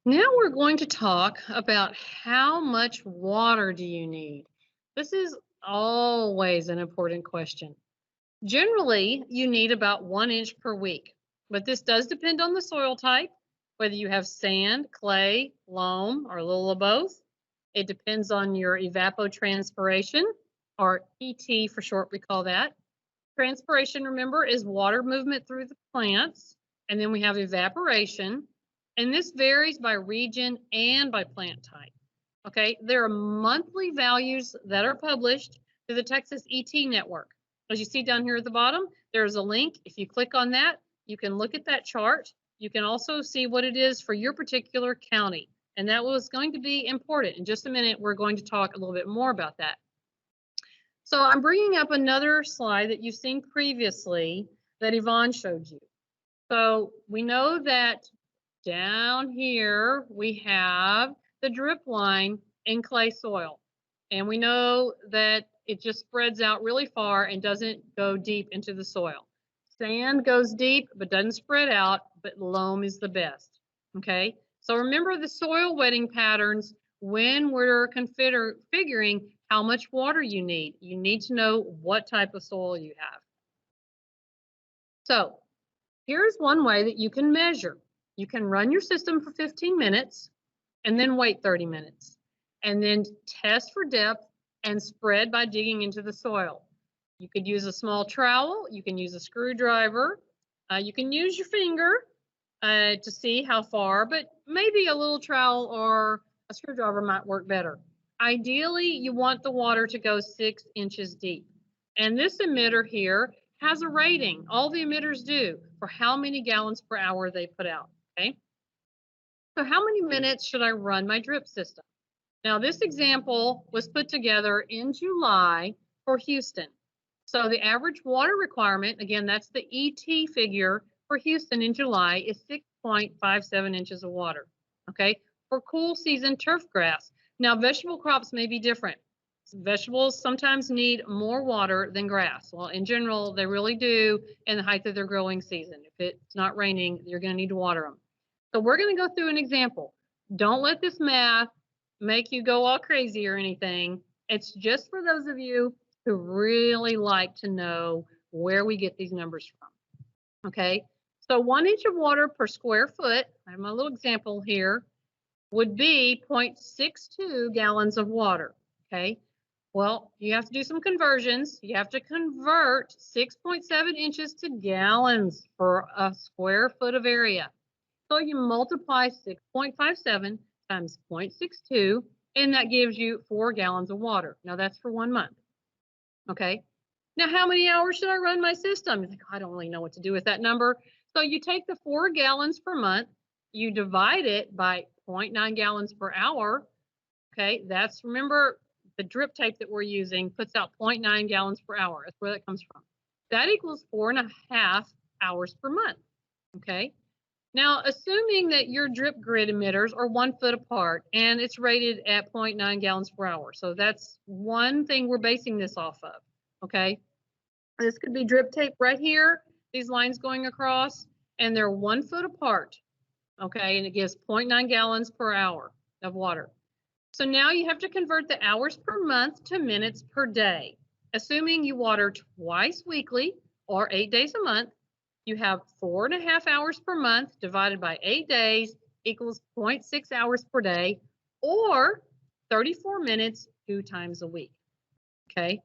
Now we're going to talk about how much water do you need. This is always an important question. Generally, you need about 1 inch per week, but this does depend on the soil type, whether you have sand, clay, loam, or a little of both. It depends on your evapotranspiration, or ET for short, we call that. Transpiration, remember, is water movement through the plants, and then we have evaporation, and this varies by region and by plant type. Okay, there are monthly values that are published through the Texas ET network. As you see down here at the bottom, there's a link. If you click on that, you can look at that chart. You can also see what it is for your particular county. And that was going to be important. In just a minute, we're going to talk a little bit more about that. So I'm bringing up another slide that you've seen previously that Yvonne showed you. So we know that down here we have the drip line in clay soil. And we know that it just spreads out really far and doesn't go deep into the soil. Sand goes deep but doesn't spread out, but loam is the best. Okay, so remember the soil wetting patterns when we're figuring how much water you need. You need to know what type of soil you have. So here's one way that you can measure. You can run your system for 15 minutes and then wait 30 minutes and then test for depth and spread by digging into the soil. You could use a small trowel, you can use a screwdriver, you can use your finger to see how far, but maybe a little trowel or a screwdriver might work better. Ideally, you want the water to go 6 inches deep. And this emitter here has a rating, all the emitters do, for how many gallons per hour they put out, okay? So how many minutes should I run my drip system? Now, this example was put together in July for Houston. So the average water requirement, again, that's the ET figure for Houston in July, is 6.57 inches of water, okay? For cool season turf grass. Now, vegetable crops may be different. Vegetables sometimes need more water than grass. Well, in general, they really do in the height of their growing season. If it's not raining, you're going to need to water them. So we're going to go through an example. Don't let this math make you go all crazy or anything. It's just for those of you who really like to know where we get these numbers from. Okay, so 1 inch of water per square foot, I have my little example here, would be 0.62 gallons of water. Okay, well, you have to do some conversions. You have to convert 6.7 inches to gallons for a square foot of area. So you multiply 6.57 times 0.62, and that gives you 4 gallons of water. Now that's for 1 month. Okay. Now, how many hours should I run my system? You think, I don't really know what to do with that number. So you take the 4 gallons per month, you divide it by 0.9 gallons per hour. Okay, that's, remember, the drip tape that we're using puts out 0.9 gallons per hour. That's where that comes from. That equals 4.5 hours per month. Okay. Now, assuming that your drip grid emitters are 1 foot apart and it's rated at 0.9 gallons per hour. So that's one thing we're basing this off of, okay? This could be drip tape right here, these lines going across, and they're 1 foot apart, okay? And it gives 0.9 gallons per hour of water. So now you have to convert the hours per month to minutes per day. Assuming you water twice weekly or 8 days a month, you have 4.5 hours per month divided by 8 days equals 0.6 hours per day, or 34 minutes 2 times a week. Okay.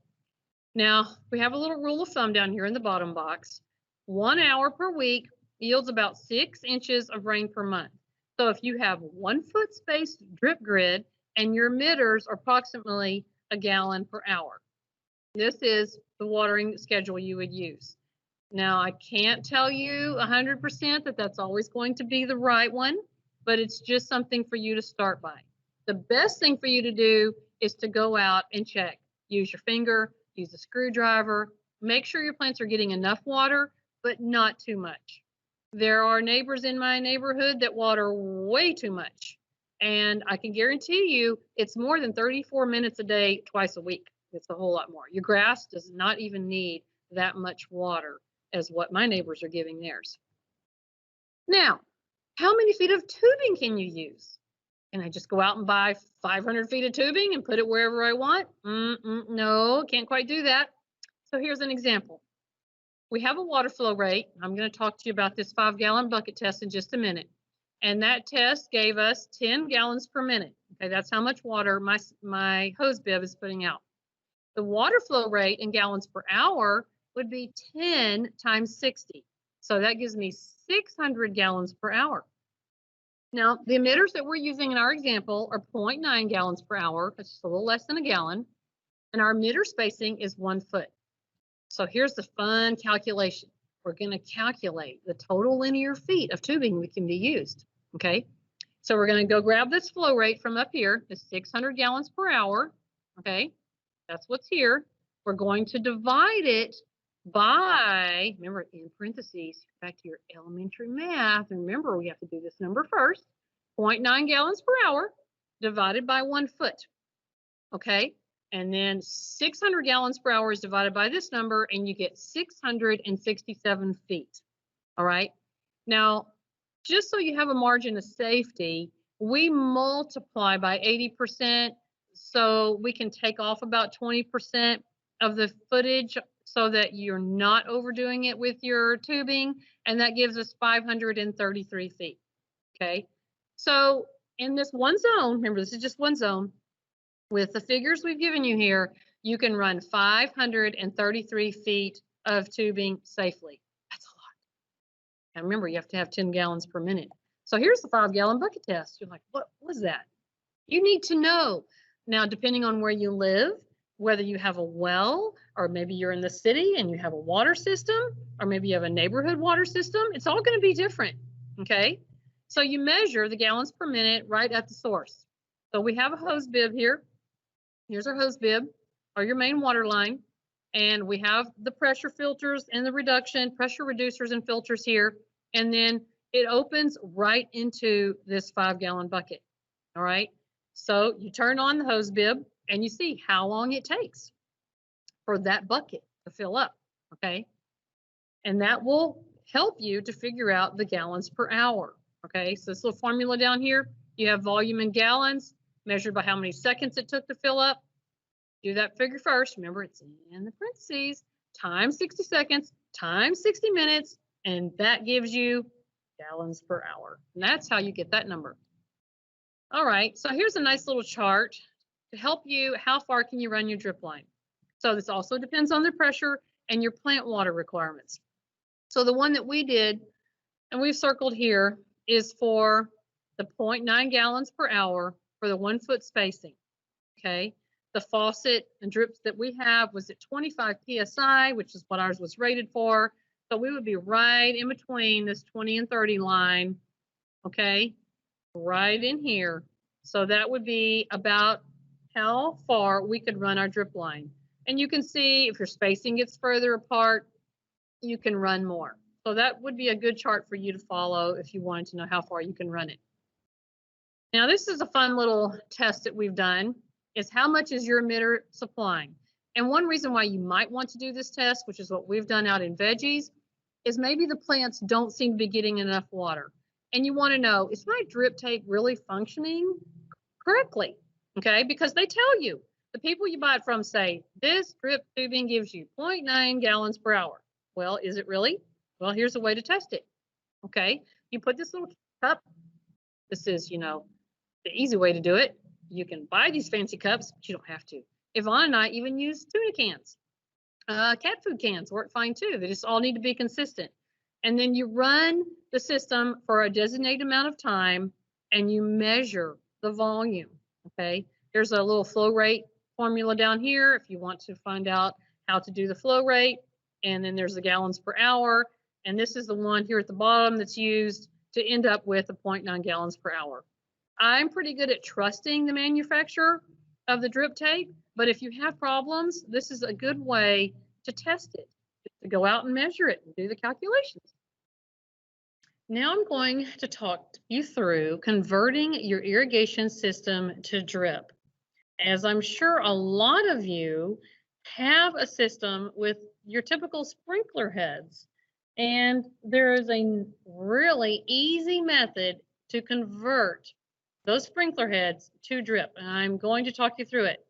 Now, we have a little rule of thumb down here in the bottom box. 1 hour per week yields about 6 inches of rain per month. So if you have 1 foot spaced drip grid and your emitters are approximately a gallon per hour, this is the watering schedule you would use. Now, I can't tell you 100% that that's always going to be the right one, but it's just something for you to start by. The best thing for you to do is to go out and check. Use your finger, use a screwdriver, make sure your plants are getting enough water, but not too much. There are neighbors in my neighborhood that water way too much. And I can guarantee you it's more than 34 minutes a day, twice a week. It's a whole lot more. Your grass does not even need that much water as what my neighbors are giving theirs. Now, how many feet of tubing can you use? Can I just go out and buy 500 feet of tubing and put it wherever I want? No, can't quite do that. So here's an example. We have a water flow rate. I'm going to talk to you about this 5-gallon bucket test in just a minute. And that test gave us 10 gallons per minute. Okay, that's how much water my hose bib is putting out. The water flow rate in gallons per hour would be 10 times 60. So that gives me 600 gallons per hour. Now, the emitters that we're using in our example are 0.9 gallons per hour. That's just a little less than a gallon. And our emitter spacing is 1 foot. So here's the fun calculation. We're going to calculate the total linear feet of tubing that can be used. Okay, so we're going to go grab this flow rate from up here, the 600 gallons per hour. Okay, that's what's here. We're going to divide it by, remember in parentheses, back to your elementary math. And remember, we have to do this number first. 0.9 gallons per hour divided by 1 foot. Okay, and then 600 gallons per hour is divided by this number, and you get 667 feet. All right, now, just so you have a margin of safety, we multiply by 80%, so we can take off about 20% of the footage so that you're not overdoing it with your tubing, and that gives us 533 feet. Okay, so in this one zone, remember this is just one zone, with the figures we've given you here, you can run 533 feet of tubing safely. That's a lot. And remember, you have to have 10 gallons per minute. So here's the 5-gallon bucket test. You're like, what was that? You need to know. Now, depending on where you live, whether you have a well, or maybe you're in the city and you have a water system, or maybe you have a neighborhood water system, it's all going to be different. Okay, so you measure the gallons per minute right at the source. So we have a hose bib here. Here's our hose bib, or your main water line, and we have the pressure filters and the reduction, pressure reducers and filters here, and then it opens right into this 5-gallon bucket. All right, so you turn on the hose bib and you see how long it takes for that bucket to fill up. Okay, and that will help you to figure out the gallons per hour. Okay, so this little formula down here, you have volume in gallons measured by how many seconds it took to fill up. Do that figure first. Remember, it's in the parentheses, times 60 seconds, times 60 minutes, and that gives you gallons per hour. And that's how you get that number. All right, so here's a nice little chart to help you. How far can you run your drip line? So this also depends on the pressure and your plant water requirements. So the one that we did, and we've circled here, is for the 0.9 gallons per hour for the 1 foot spacing. Okay, the faucet and drips that we have was at 25 psi, which is what ours was rated for. So we would be right in between this 20 and 30 line. Okay, right in here. So that would be about how far we could run our drip line. And you can see if your spacing gets further apart, you can run more. So that would be a good chart for you to follow if you wanted to know how far you can run it. Now, this is a fun little test that we've done, is how much is your emitter supplying? And one reason why you might want to do this test, which is what we've done out in veggies, is maybe the plants don't seem to be getting enough water. And you want to know, is my drip tape really functioning correctly? Okay, because they tell you, the people you buy it from say, this drip tubing gives you 0.9 gallons per hour. Well, is it really? Well, here's a way to test it. Okay, you put this little cup. This is, the easy way to do it. You can buy these fancy cups, but you don't have to. Yvonne and I even use tuna cans. Cat food cans work fine too. They just all need to be consistent. And then you run the system for a designated amount of time and you measure the volume, okay? There's a little flow rate formula down here if you want to find out how to do the flow rate. And then there's the gallons per hour. And this is the one here at the bottom that's used to end up with a 0.9 gallons per hour. I'm pretty good at trusting the manufacturer of the drip tape, but if you have problems, this is a good way to test it, to go out and measure it and do the calculations. Now I'm going to talk you through converting your irrigation system to drip. As I'm sure a lot of you have a system with your typical sprinkler heads, and there is a really easy method to convert those sprinkler heads to drip, and I'm going to talk you through it.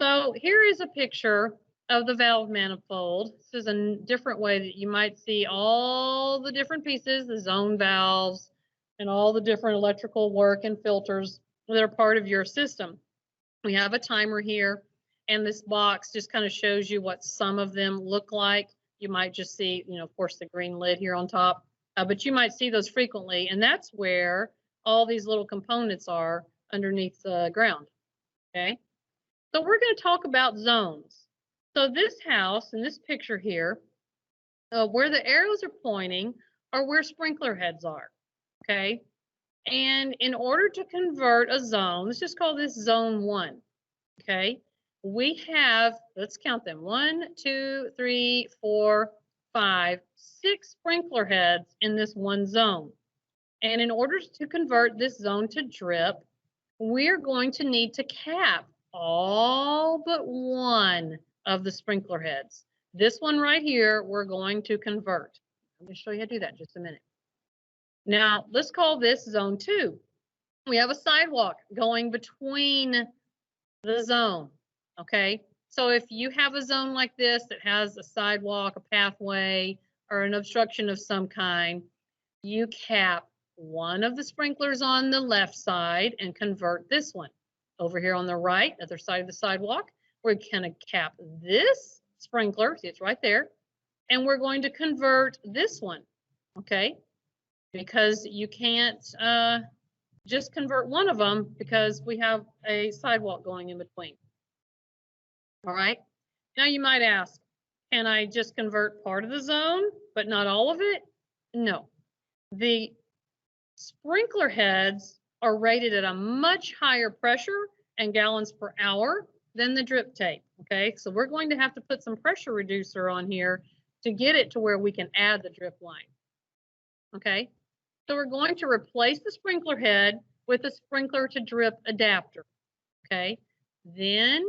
So here is a picture of the valve manifold. This is a different way that you might see all the different pieces, the zone valves, and all the different electrical work and filters that are part of your system. We have a timer here, and this box just kind of shows you what some of them look like. You might just see, of course, the green lid here on top, but you might see those frequently, and that's where all these little components are underneath the ground, okay? So we're going to talk about zones. So this house in this picture here, where the arrows are pointing are where sprinkler heads are, okay? And in order to convert a zone, let's just call this zone 1, okay? We have, let's count them, 1, 2, 3, 4, 5, 6 sprinkler heads in this one zone. And in order to convert this zone to drip, we're going to need to cap all but one of the sprinkler heads. This one right here, we're going to convert. Let me show you how to do that in just a minute. Now, let's call this zone 2. We have a sidewalk going between the zone, okay? So if you have a zone like this that has a sidewalk, a pathway, or an obstruction of some kind, you cap one of the sprinklers on the left side and convert this one. Over here on the right, other side of the sidewalk, we're going to cap this sprinkler, see it's right there, and we're going to convert this one, okay? Because you can't just convert one of them because we have a sidewalk going in between. All right, now you might ask, can I just convert part of the zone, but not all of it? No. The sprinkler heads are rated at a much higher pressure and gallons per hour than the drip tape, okay? So we're going to have to put some pressure reducer on here to get it to where we can add the drip line, okay? So we're going to replace the sprinkler head with a sprinkler to drip adapter, okay? Then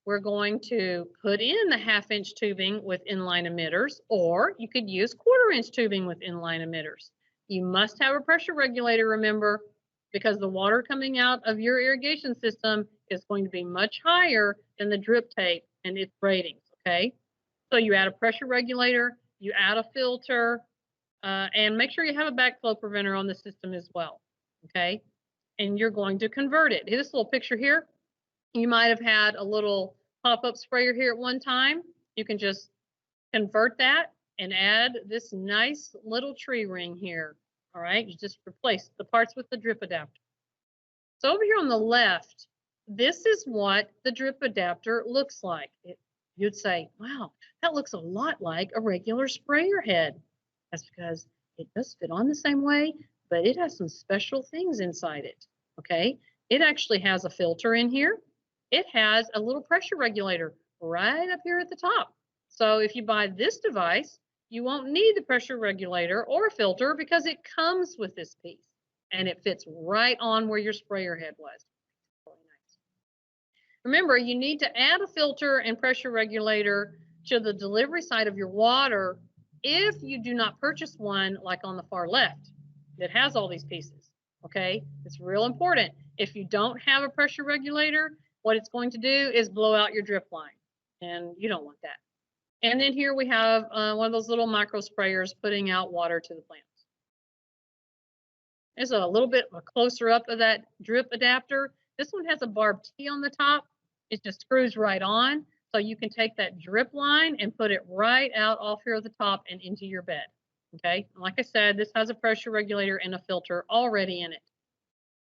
we're going to put in the 1/2-inch tubing with inline emitters, or you could use 1/4-inch tubing with inline emitters. You must have a pressure regulator, remember, because the water coming out of your irrigation system is going to be much higher than the drip tape and its ratings, okay? So you add a pressure regulator, you add a filter, and make sure you have a backflow preventer on the system as well, okay? And you're going to convert it. This little picture here, you might have had a little pop-up sprayer here at one time. You can just convert that and add this nice little tree ring here. All right, you just replace the parts with the drip adapter. So over here on the left, this is what the drip adapter looks like. You'd say, wow, that looks a lot like a regular sprayer head. That's because it does fit on the same way, but it has some special things inside it, okay? It actually has a filter in here. It has a little pressure regulator right up here at the top. So if you buy this device, you won't need the pressure regulator or filter because it comes with this piece and it fits right on where your sprayer head was. Really nice. Remember, you need to add a filter and pressure regulator to the delivery side of your water if you do not purchase one like on the far left that has all these pieces, okay? It's real important. If you don't have a pressure regulator, what it's going to do is blow out your drip line, and you don't want that. And then here we have one of those little micro sprayers putting out water to the plants. There's a little bit of a closer up of that drip adapter. This one has a barbed T on the top. It just screws right on. So you can take that drip line and put it right out off here at the top and into your bed. Okay, like I said, this has a pressure regulator and a filter already in it.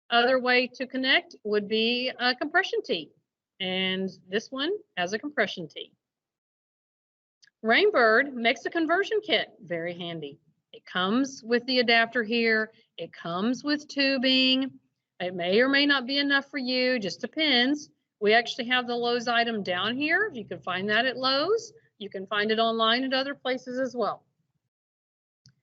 Other way to connect would be a compression tee. And this one has a compression tee. Rainbird makes a conversion kit, very handy. It comes with the adapter here. It comes with tubing. It may or may not be enough for you, just depends. We actually have the Lowe's item down here. You can find that at Lowe's. You can find it online at other places as well.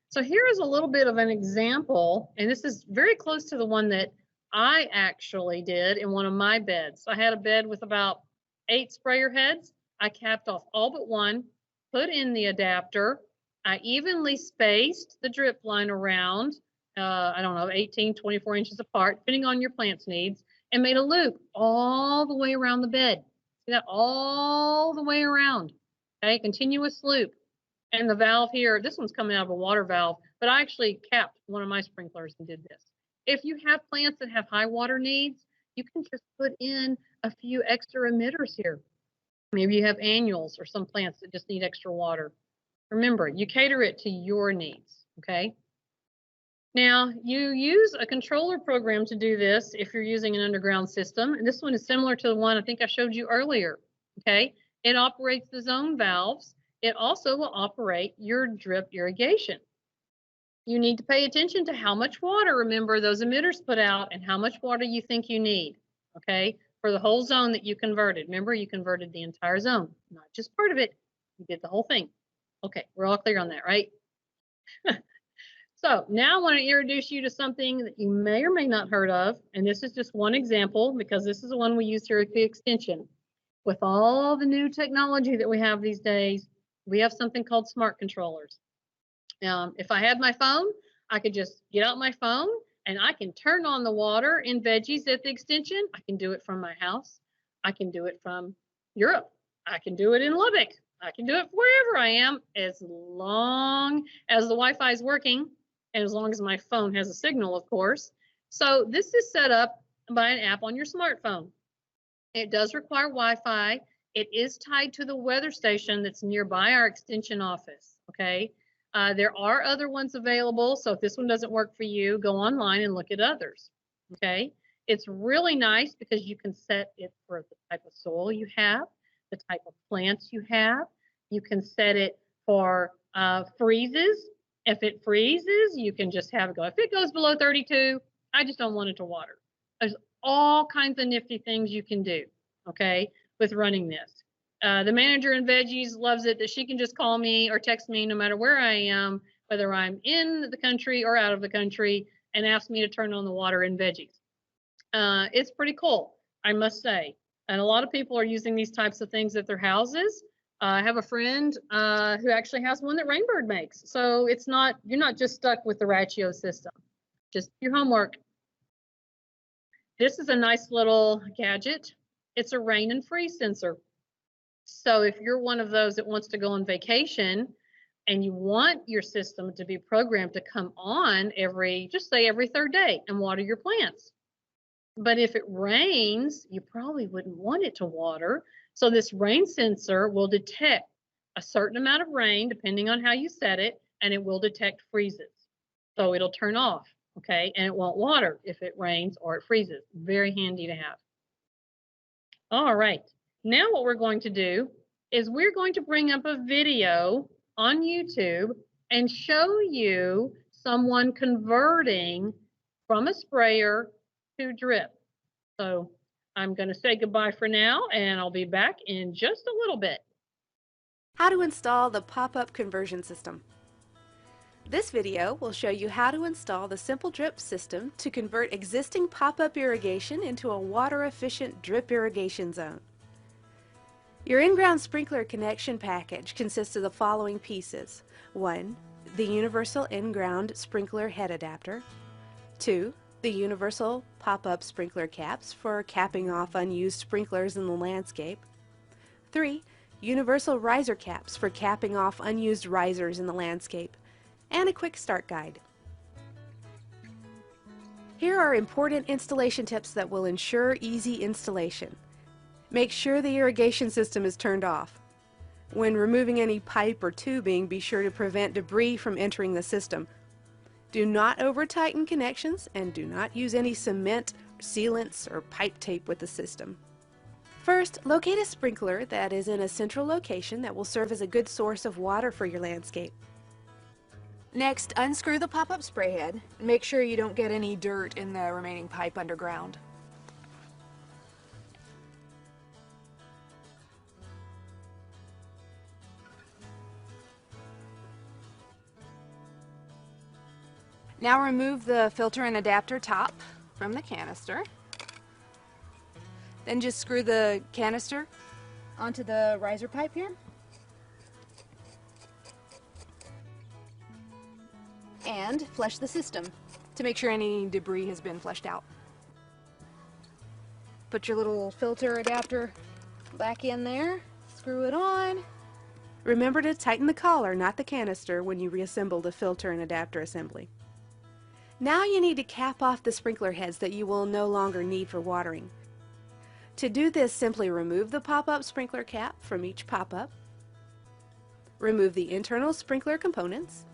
So here is a little bit of an example, and this is very close to the one that I actually did in one of my beds. I had a bed with about 8 sprayer heads. I capped off all but one, put in the adapter. I evenly spaced the drip line around, I don't know, 18, 24 inches apart, depending on your plant's needs, and made a loop all the way around the bed. See that? All the way around. Okay, continuous loop. And the valve here, this one's coming out of a water valve, but I actually capped one of my sprinklers and did this. If you have plants that have high water needs, you can just put in a few extra emitters here. Maybe you have annuals or some plants that just need extra water. Remember, you cater it to your needs, okay? Now, you use a controller program to do this if you're using an underground system. And this one is similar to the one I think I showed you earlier, okay? It operates the zone valves. It also will operate your drip irrigation. You need to pay attention to how much water, remember, those emitters put out and how much water you think you need, okay, for the whole zone that you converted. Remember, you converted the entire zone, not just part of it. You did the whole thing. Okay, we're all clear on that, right? So now I want to introduce you to something that you may or may not heard of, and this is just one example because this is the one we use here at the extension. With all the new technology that we have these days, we have something called smart controllers. If I had my phone, I could just get out my phone and I can turn on the water in veggies at the extension. I can do it from my house. I can do it from Europe. I can do it in Lubbock. I can do it wherever I am as long as the Wi-Fi is working and as long as my phone has a signal, of course. So this is set up by an app on your smartphone. It does require Wi-Fi. It is tied to the weather station that's nearby our extension office, okay? There are other ones available, so if this one doesn't work for you, go online and look at others, okay? It's really nice because you can set it for the type of soil you have, the type of plants you have. You can set it for freezes. If it freezes, you can just have it go. If it goes below 32, I just don't want it to water. There's all kinds of nifty things you can do, okay, with running this. The manager in veggies loves it that she can just call me or text me no matter where I am, whether I'm in the country or out of the country, and ask me to turn on the water in veggies. It's pretty cool, I must say. And a lot of people are using these types of things at their houses. I have a friend who actually has one that Rainbird makes. So it's not, you're not just stuck with the Ratio system. Just your homework. This is a nice little gadget. It's a rain and freeze sensor. So if you're one of those that wants to go on vacation and you want your system to be programmed to come on just say every third day and water your plants. But if it rains, you probably wouldn't want it to water. So this rain sensor will detect a certain amount of rain, depending on how you set it, and it will detect freezes. So it'll turn off, okay? And it won't water if it rains or it freezes. Very handy to have. All right. Now what we're going to do is we're going to bring up a video on YouTube and show you someone converting from a sprayer to drip. So I'm going to say goodbye for now, and I'll be back in just a little bit.
How to install the pop-up conversion system. This video will show you how to install the simple drip system to convert existing pop-up irrigation into a water-efficient drip irrigation zone. Your in-ground sprinkler connection package consists of the following pieces. 1. The universal in-ground sprinkler head adapter. 2. The universal pop-up sprinkler caps for capping off unused sprinklers in the landscape. 3. Universal riser caps for capping off unused risers in the landscape. And a quick start guide. Here are important installation tips that will ensure easy installation. Make sure the irrigation system is turned off. When removing any pipe or tubing, be sure to prevent debris from entering the system. Do not over-tighten connections and do not use any cement, sealants, or pipe tape with the system. First, locate a sprinkler that is in a central location that will serve as a good source of water for your landscape. Next, unscrew the pop-up spray head and make sure you don't get any dirt in the remaining pipe underground. Now remove the filter and adapter top from the canister. Then just screw the canister onto the riser pipe here. And flush the system to make sure any debris has been flushed out. Put your little filter adapter back in there, screw it on. Remember to tighten the collar, not the canister, when you reassemble the filter and adapter assembly. Now you need to cap off the sprinkler heads that you will no longer need for watering. To do this, simply remove the pop-up sprinkler cap from each pop-up, remove the internal sprinkler components,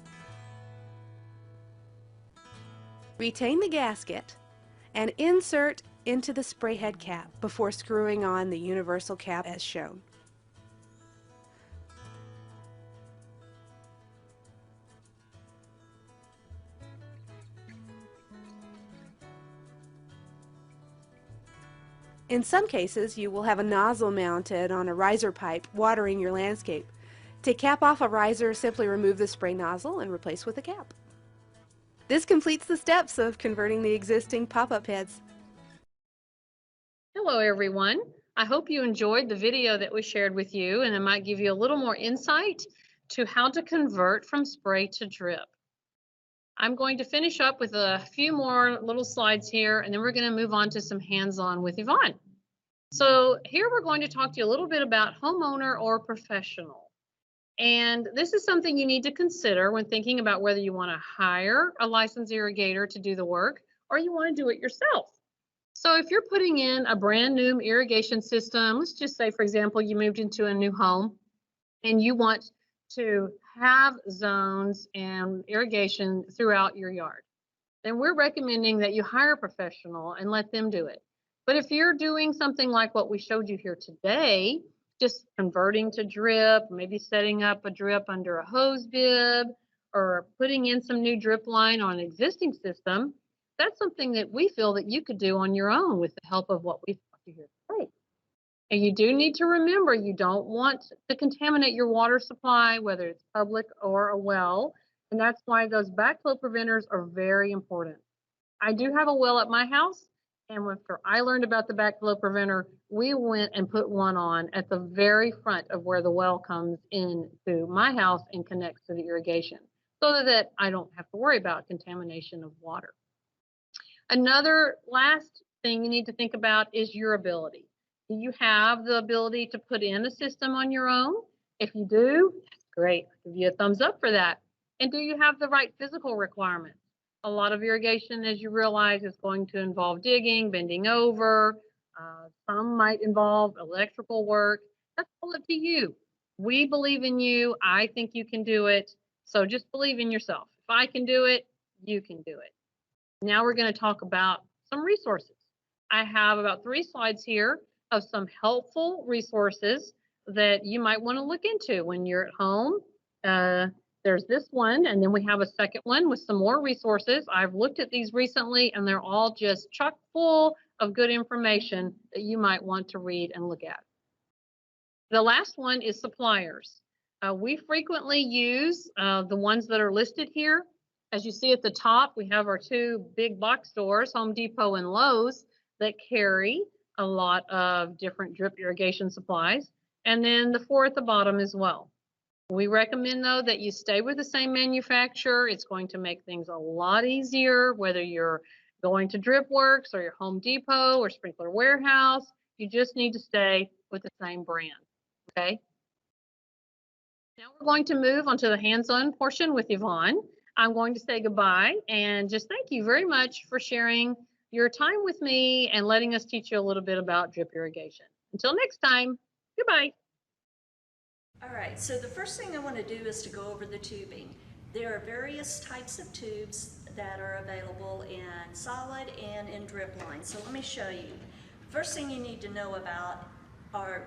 retain the gasket, and insert into the spray head cap before screwing on the universal cap as shown. In some cases, you will have a nozzle mounted on a riser pipe watering your landscape. To cap off a riser, simply remove the spray nozzle and replace with a cap. This completes the steps of converting the existing pop-up heads.
Hello, everyone. I hope you enjoyed the video that we shared with you, and it might give you a little more insight to how to convert from spray to drip. I'm going to finish up with a few more little slides here, and then we're going to move on to some hands-on with Yvonne. So here we're going to talk to you a little bit about homeowner or professional. And this is something you need to consider when thinking about whether you want to hire a licensed irrigator to do the work or you want to do it yourself. So if you're putting in a brand new irrigation system, let's just say, for example, you moved into a new home and you want to have zones and irrigation throughout your yard, then we're recommending that you hire a professional and let them do it. But if you're doing something like what we showed you here today, just converting to drip, maybe setting up a drip under a hose bib or putting in some new drip line on an existing system, that's something that we feel that you could do on your own with the help of what we've taught you here today. And you do need to remember, you don't want to contaminate your water supply, whether it's public or a well. And that's why those backflow preventers are very important. I do have a well at my house. And after I learned about the backflow preventer, we went and put one on at the very front of where the well comes into my house and connects to the irrigation, so that I don't have to worry about contamination of water. Another last thing you need to think about is your ability. Do you have the ability to put in a system on your own? If you do, that's great. I'll give you a thumbs up for that. And do you have the right physical requirements? A lot of irrigation, as you realize, is going to involve digging, bending over. Some might involve electrical work. That's all up to you. We believe in you. I think you can do it. So just believe in yourself. If I can do it, you can do it. Now we're going to talk about some resources. I have about 3 slides here of some helpful resources that you might want to look into when you're at home. There's this one, and then we have a second one with some more resources. I've looked at these recently, and they're all just chock full of good information that you might want to read and look at. The last one is suppliers. We frequently use the ones that are listed here. As you see at the top, we have our 2 big box stores, Home Depot and Lowe's, that carry a lot of different drip irrigation supplies, and then the 4 at the bottom as well. We recommend, though, that you stay with the same manufacturer. It's going to make things a lot easier, whether you're going to DripWorks or your Home Depot or Sprinkler Warehouse. You just need to stay with the same brand, okay? Now we're going to move on to the hands-on portion with Yvonne. I'm going to say goodbye and just thank you very much for sharing your time with me and letting us teach you a little bit about drip irrigation. Until next time, goodbye.
All right, so the first thing I want to do is to go over the tubing. There are various types of tubes that are available in solid and in drip line. So let me show you. First thing you need to know about are,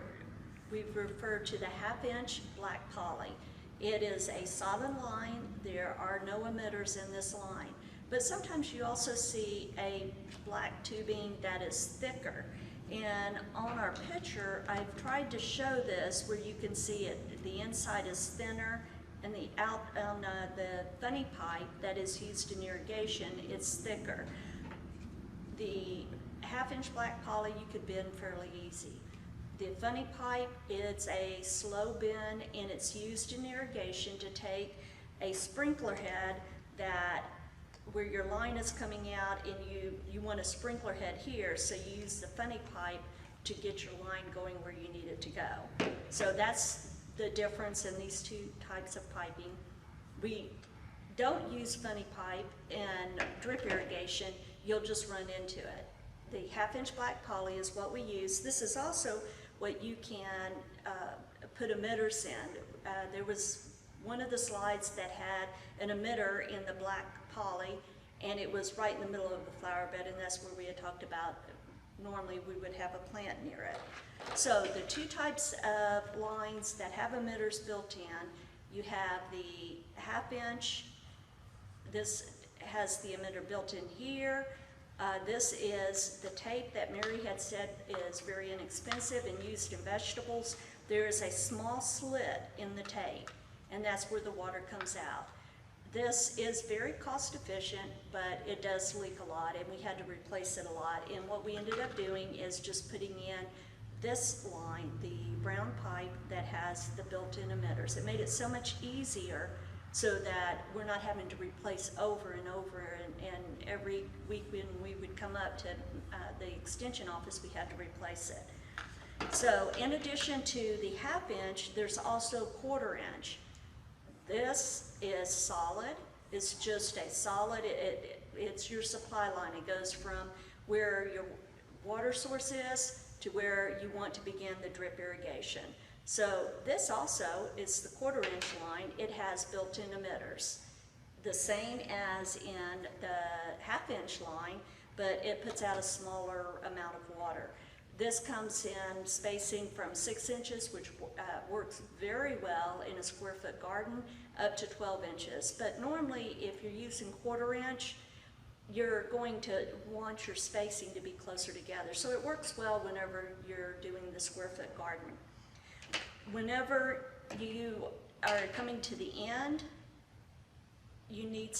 we've referred to the 1/2-inch black poly. It is a solid line. There are no emitters in this line. But sometimes you also see a black tubing that is thicker. And on our picture, I've tried to show this where you can see it. The inside is thinner, and the the funny pipe that is used in irrigation, it's thicker. The 1/2-inch black poly you could bend fairly easy. The funny pipe, it's a slow bend, and it's used in irrigation to take a sprinkler head that where your line is coming out and you want a sprinkler head here, so you use the funny pipe to get your line going where you need it to go. So that's the difference in these two types of piping. We don't use funny pipe in drip irrigation, you'll just run into it. The 1/2-inch black poly is what we use. This is also what you can put emitters in. There was one of the slides that had an emitter in the black poly, and it was right in the middle of the flower bed, and that's where we had talked about normally we would have a plant near it. So the two types of lines that have emitters built in, you have the 1/2-inch. This has the emitter built in here. This is the tape that Mary had said is very inexpensive and used in vegetables. There is a small slit in the tape, and that's where the water comes out. This is very cost efficient, but it does leak a lot, and we had to replace it a lot. And what we ended up doing is just putting in this line, the brown pipe that has the built-in emitters. It made it so much easier so that we're not having to replace over and over, and every week when we would come up to the extension office, we had to replace it. So in addition to the 1/2-inch, there's also 1/4-inch. This is solid. It's just a solid, it's your supply line. It goes from where your water source is to where you want to begin the drip irrigation. So this also is the 1/4-inch line. It has built-in emitters, the same as in the 1/2-inch line, but it puts out a smaller amount of water. This comes in spacing from 6 inches, which works very well in a square-foot garden, up to 12 inches. But normally, if you're using 1/4-inch, you're going to want your spacing to be closer together. So it works well whenever you're doing the square-foot garden. Whenever you are coming to the end, you need,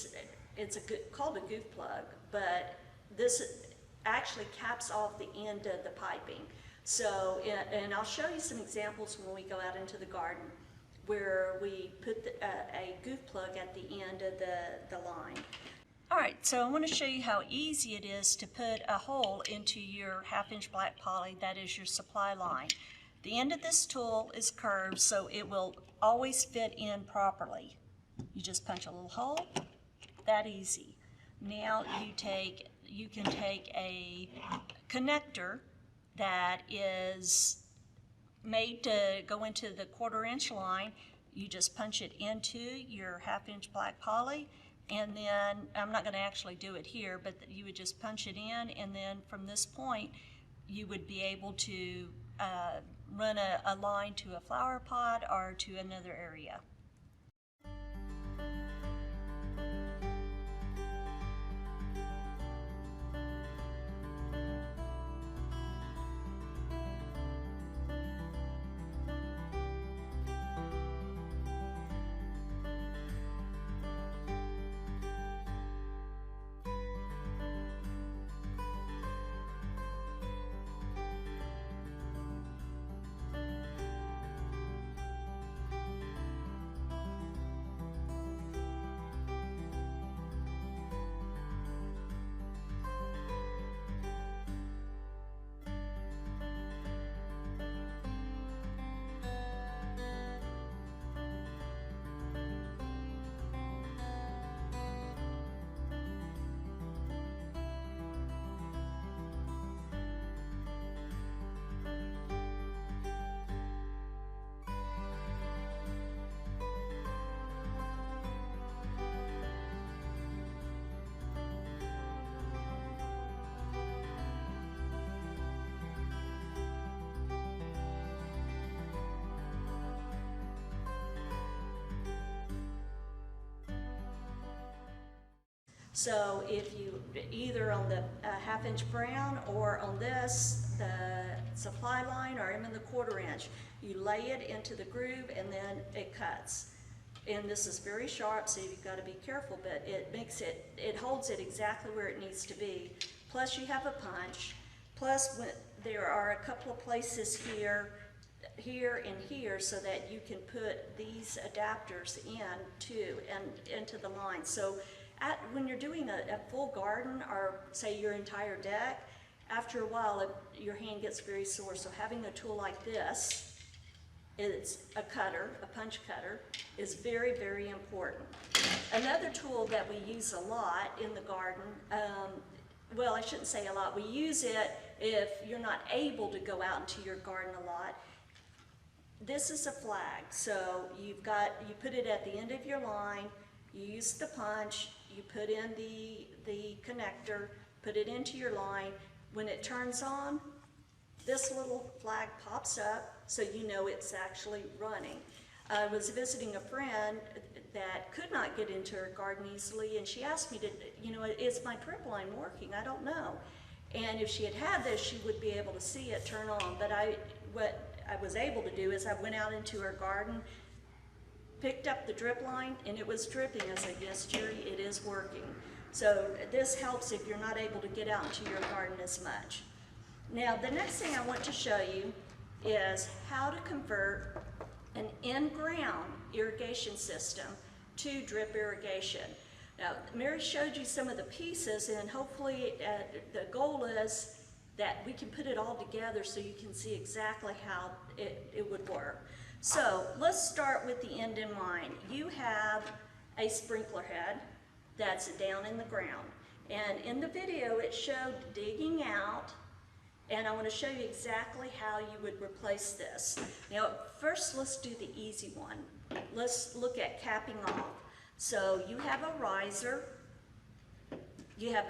it's called a goof plug, but this actually caps off the end of the piping. So, and I'll show you some examples when we go out into the garden where we put a goof plug at the end of the line. All right, so I want to show you how easy it is to put a hole into your 1/2-inch black poly that is your supply line. The end of this tool is curved, so it will always fit in properly. You just punch a little hole, that easy. Now you can take a connector that is made to go into the 1/4-inch line. You just punch it into your 1/2-inch black poly, and then, I'm not going to actually do it here, but you would just punch it in, and then from this point you would be able to run a line to a flower pot or to another area. So if you, either on the 1/2 inch brown or on this, the supply line, or even the 1/4 inch, you lay it into the groove and then it cuts. And this is very sharp, so you've got to be careful, but it holds it exactly where it needs to be. Plus you have a punch, plus there are a couple of places here and here, so that you can put these adapters in too, and into the line. So when you're doing a full garden, or say your entire deck, after a while your hand gets very sore. So having a tool like this, it's a cutter, a punch cutter, is very, very important. Another tool that we use a lot in the garden, well, I shouldn't say a lot, we use it if you're not able to go out into your garden a lot. This is a flag. So you put it at the end of your line, you use the punch, you put in the connector, put it into your line. When it turns on, this little flag pops up, so you know it's actually running. I was visiting a friend that could not get into her garden easily, and she asked me is my drip line working? I don't know. And if she had this, she would be able to see it turn on. But what I was able to do is I went out into her garden, picked up the drip line, and it was dripping. I said, yes, Jerry, it is working. So this helps if you're not able to get out into your garden as much. Now, the next thing I want to show you is how to convert an in-ground irrigation system to drip irrigation. Now, Mary showed you some of the pieces, and hopefully the goal is that we can put it all together so you can see exactly how it would work. So let's start with the end in mind. You have a sprinkler head that's down in the ground. And in the video, it showed digging out, and I want to show you exactly how you would replace this. Now, first, let's do the easy one. Let's look at capping off. So you have a riser. You have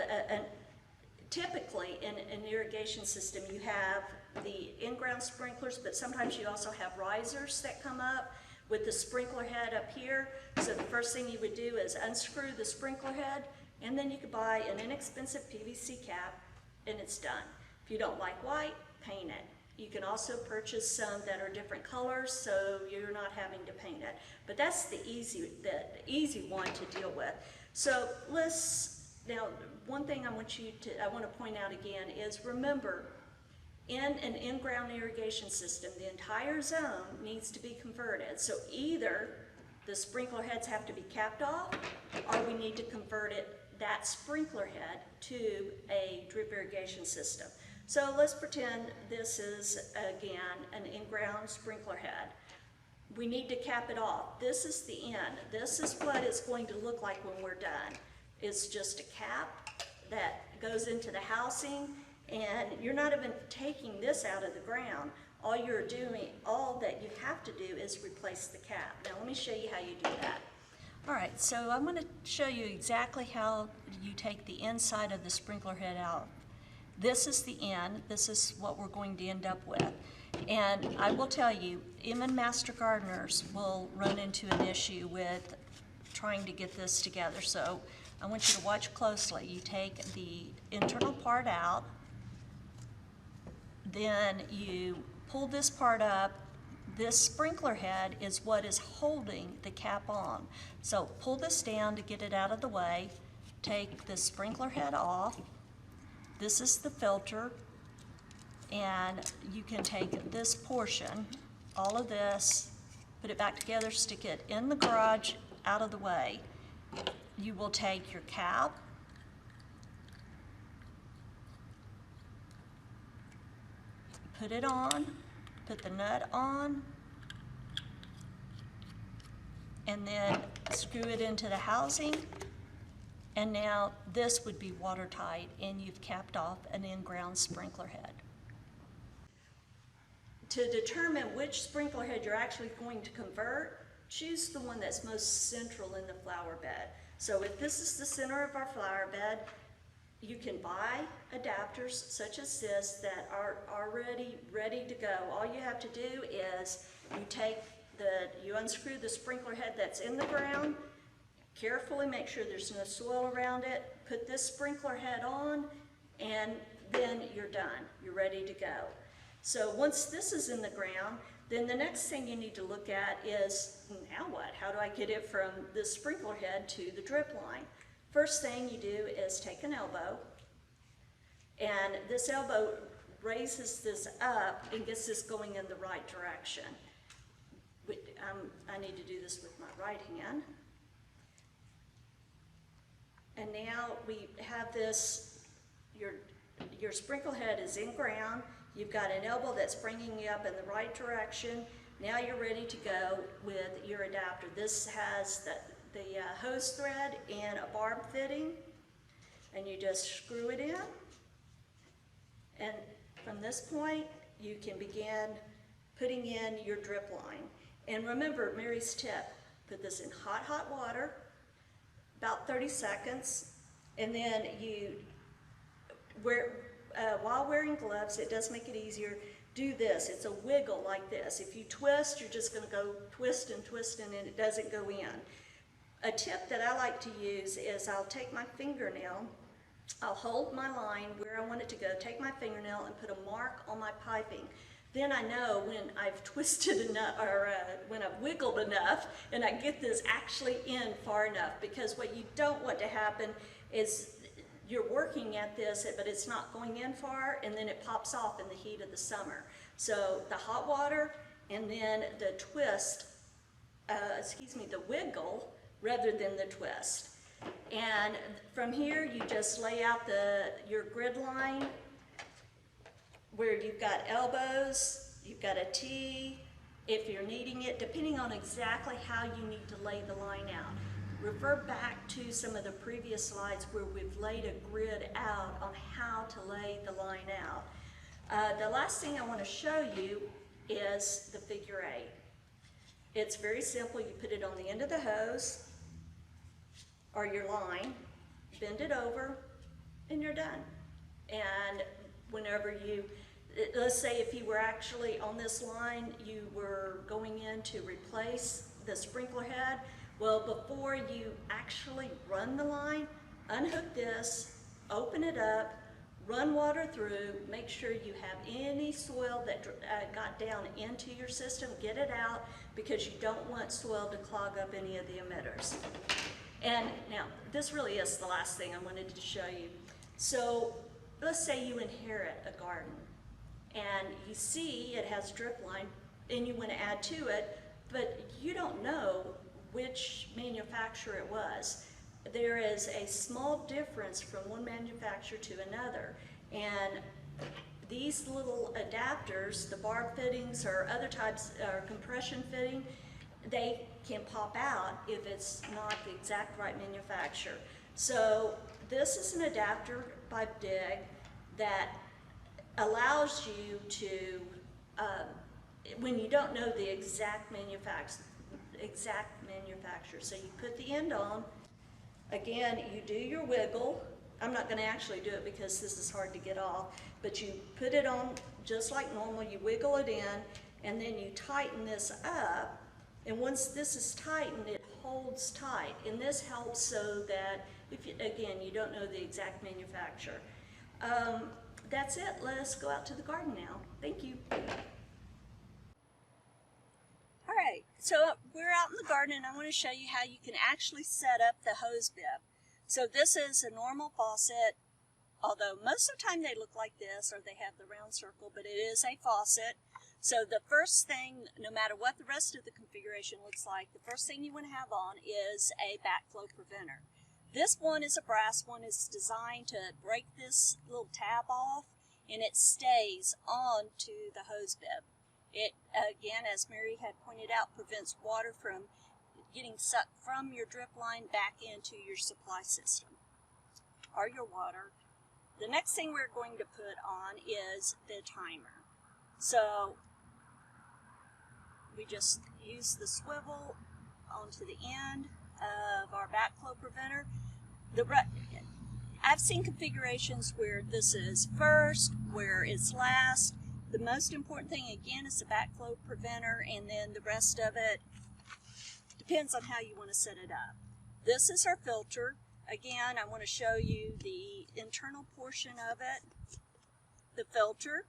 typically in an irrigation system, you have the in-ground sprinklers, but sometimes you also have risers that come up with the sprinkler head up here. So the first thing you would do is unscrew the sprinkler head, and then you could buy an inexpensive PVC cap, and it's done. If you don't like white, paint it. You can also purchase some that are different colors, so you're not having to paint it. But that's the easy one to deal with. So now one thing I want to point out again is, remember, in an in-ground irrigation system, the entire zone needs to be converted. So either the sprinkler heads have to be capped off, or we need to convert that sprinkler head to a drip irrigation system. So let's pretend this is, again, an in-ground sprinkler head. We need to cap it off. This is the end. This is what it's going to look like when we're done. It's just a cap that goes into the housing, and you're not even taking this out of the ground. All that you have to do is replace the cap. Now let me show you how you do that. All right, so I'm going to show you exactly how you take the inside of the sprinkler head out. This is the end. This is what we're going to end up with. And I will tell you, even master gardeners will run into an issue with trying to get this together. So I want you to watch closely. You take the internal part out, then you pull this part up. This sprinkler head is what is holding the cap on. So pull this down to get it out of the way. Take the sprinkler head off. This is the filter, and you can take this portion, all of this, put it back together, stick it in the garage, out of the way. You will take your cap, put it on, put the nut on, and then screw it into the housing. And now this would be watertight, and you've capped off an in-ground sprinkler head. To determine which sprinkler head you're actually going to convert, choose the one that's most central in the flower bed. So if this is the center of our flower bed, you can buy adapters such as this that are already ready to go. All you have to do is you unscrew the sprinkler head that's in the ground, carefully make sure there's no soil around it, put this sprinkler head on, and then you're done. You're ready to go. So once this is in the ground, then the next thing you need to look at is, now what? How do I get it from the sprinkler head to the drip line? First thing you do is take an elbow, and this elbow raises this up and gets this going in the right direction. I need to do this with my right hand. And now we have this, your sprinkle head is in ground. You've got an elbow that's bringing you up in the right direction. Now you're ready to go with your adapter. This has the hose thread and a barb fitting, and you just screw it in. And from this point, you can begin putting in your drip line. And remember Mary's tip, put this in hot, hot water, about 30 seconds, and then while wearing gloves, it does make it easier, do this. It's a wiggle like this. If you twist, you're just gonna go twist and it doesn't go in. A tip that I like to use is I'll take my fingernail, I'll hold my line where I want it to go, take my fingernail and put a mark on my piping. Then I know when I've twisted enough, or when I've wiggled enough, and I get this actually in far enough, because what you don't want to happen is you're working at this, but it's not going in far, and then it pops off in the heat of the summer. So the hot water, and then the twist, the wiggle, rather than the twist. And from here, you just lay out your grid line, where you've got elbows, you've got a T, if you're needing it, depending on exactly how you need to lay the line out. Refer back to some of the previous slides where we've laid a grid out on how to lay the line out. The last thing I want to show you is the figure 8. It's very simple. You put it on the end of the hose or your line, bend it over, and you're done. And whenever let's say if you were actually on this line, you were going in to replace the sprinkler head, well, before you actually run the line, unhook this, open it up, run water through, make sure you have any soil that got down into your system, get it out, because you don't want soil to clog up any of the emitters. And now, this really is the last thing I wanted to show you. So, let's say you inherit a garden and you see it has drip line and you want to add to it, but you don't know which manufacturer it was. There is a small difference from one manufacturer to another, and these little adapters, the barb fittings or other types, or compression fitting, they can pop out if it's not the exact right manufacturer. So this is an adapter by Dig that allows you to, when you don't know the exact manufacturer, so you put the end on, again, you do your wiggle. I'm not going to actually do it because this is hard to get off, but you put it on just like normal, you wiggle it in, and then you tighten this up, and once this is tightened, it holds tight, and this helps so that, if you, again, you don't know the exact manufacturer. That's it. Let us go out to the garden now. Thank you. All right, so we're out in the garden, and I want to show you how you can actually set up the hose bib. So this is a normal faucet, although most of the time they look like this, or they have the round circle, but it is a faucet. So the first thing, no matter what the rest of the configuration looks like, the first thing you want to have on is a backflow preventer. This one is a brass one. It's designed to break this little tab off, and it stays on to the hose bib. It, again, as Mary had pointed out, prevents water from getting sucked from your drip line back into your supply system or your water. The next thing we're going to put on is the timer. So we just use the swivel onto the end of our backflow preventer. I've seen configurations where this is first, where it's last. The most important thing, again, is the backflow preventer, and then the rest of it depends on how you want to set it up. This is our filter. again, I want to show you the internal portion of it, the filter,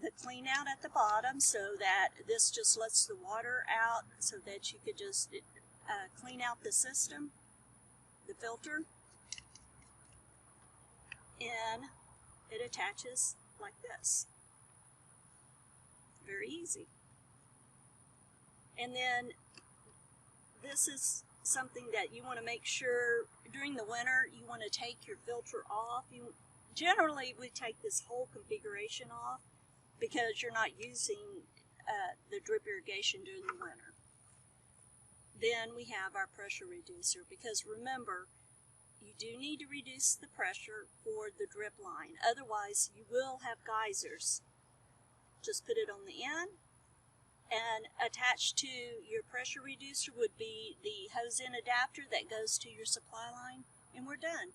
the clean out at the bottom so that this just lets the water out so that you could just clean out the system, the filter, and it attaches like this. Very easy. And then this is something that you want to make sure during the winter you want to take your filter off. Generally we take this whole configuration off because you're not using the drip irrigation during the winter. Then we have our pressure reducer, because remember, you do need to reduce the pressure for the drip line, otherwise you will have geysers. Just put it on the end, and attached to your pressure reducer would be the hose-in adapter that goes to your supply line, and we're done.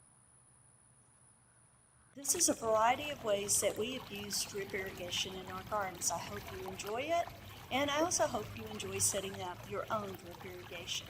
This is a variety of ways that we have used drip irrigation in our gardens. I hope you enjoy it, and I also hope you enjoy setting up your own drip irrigation.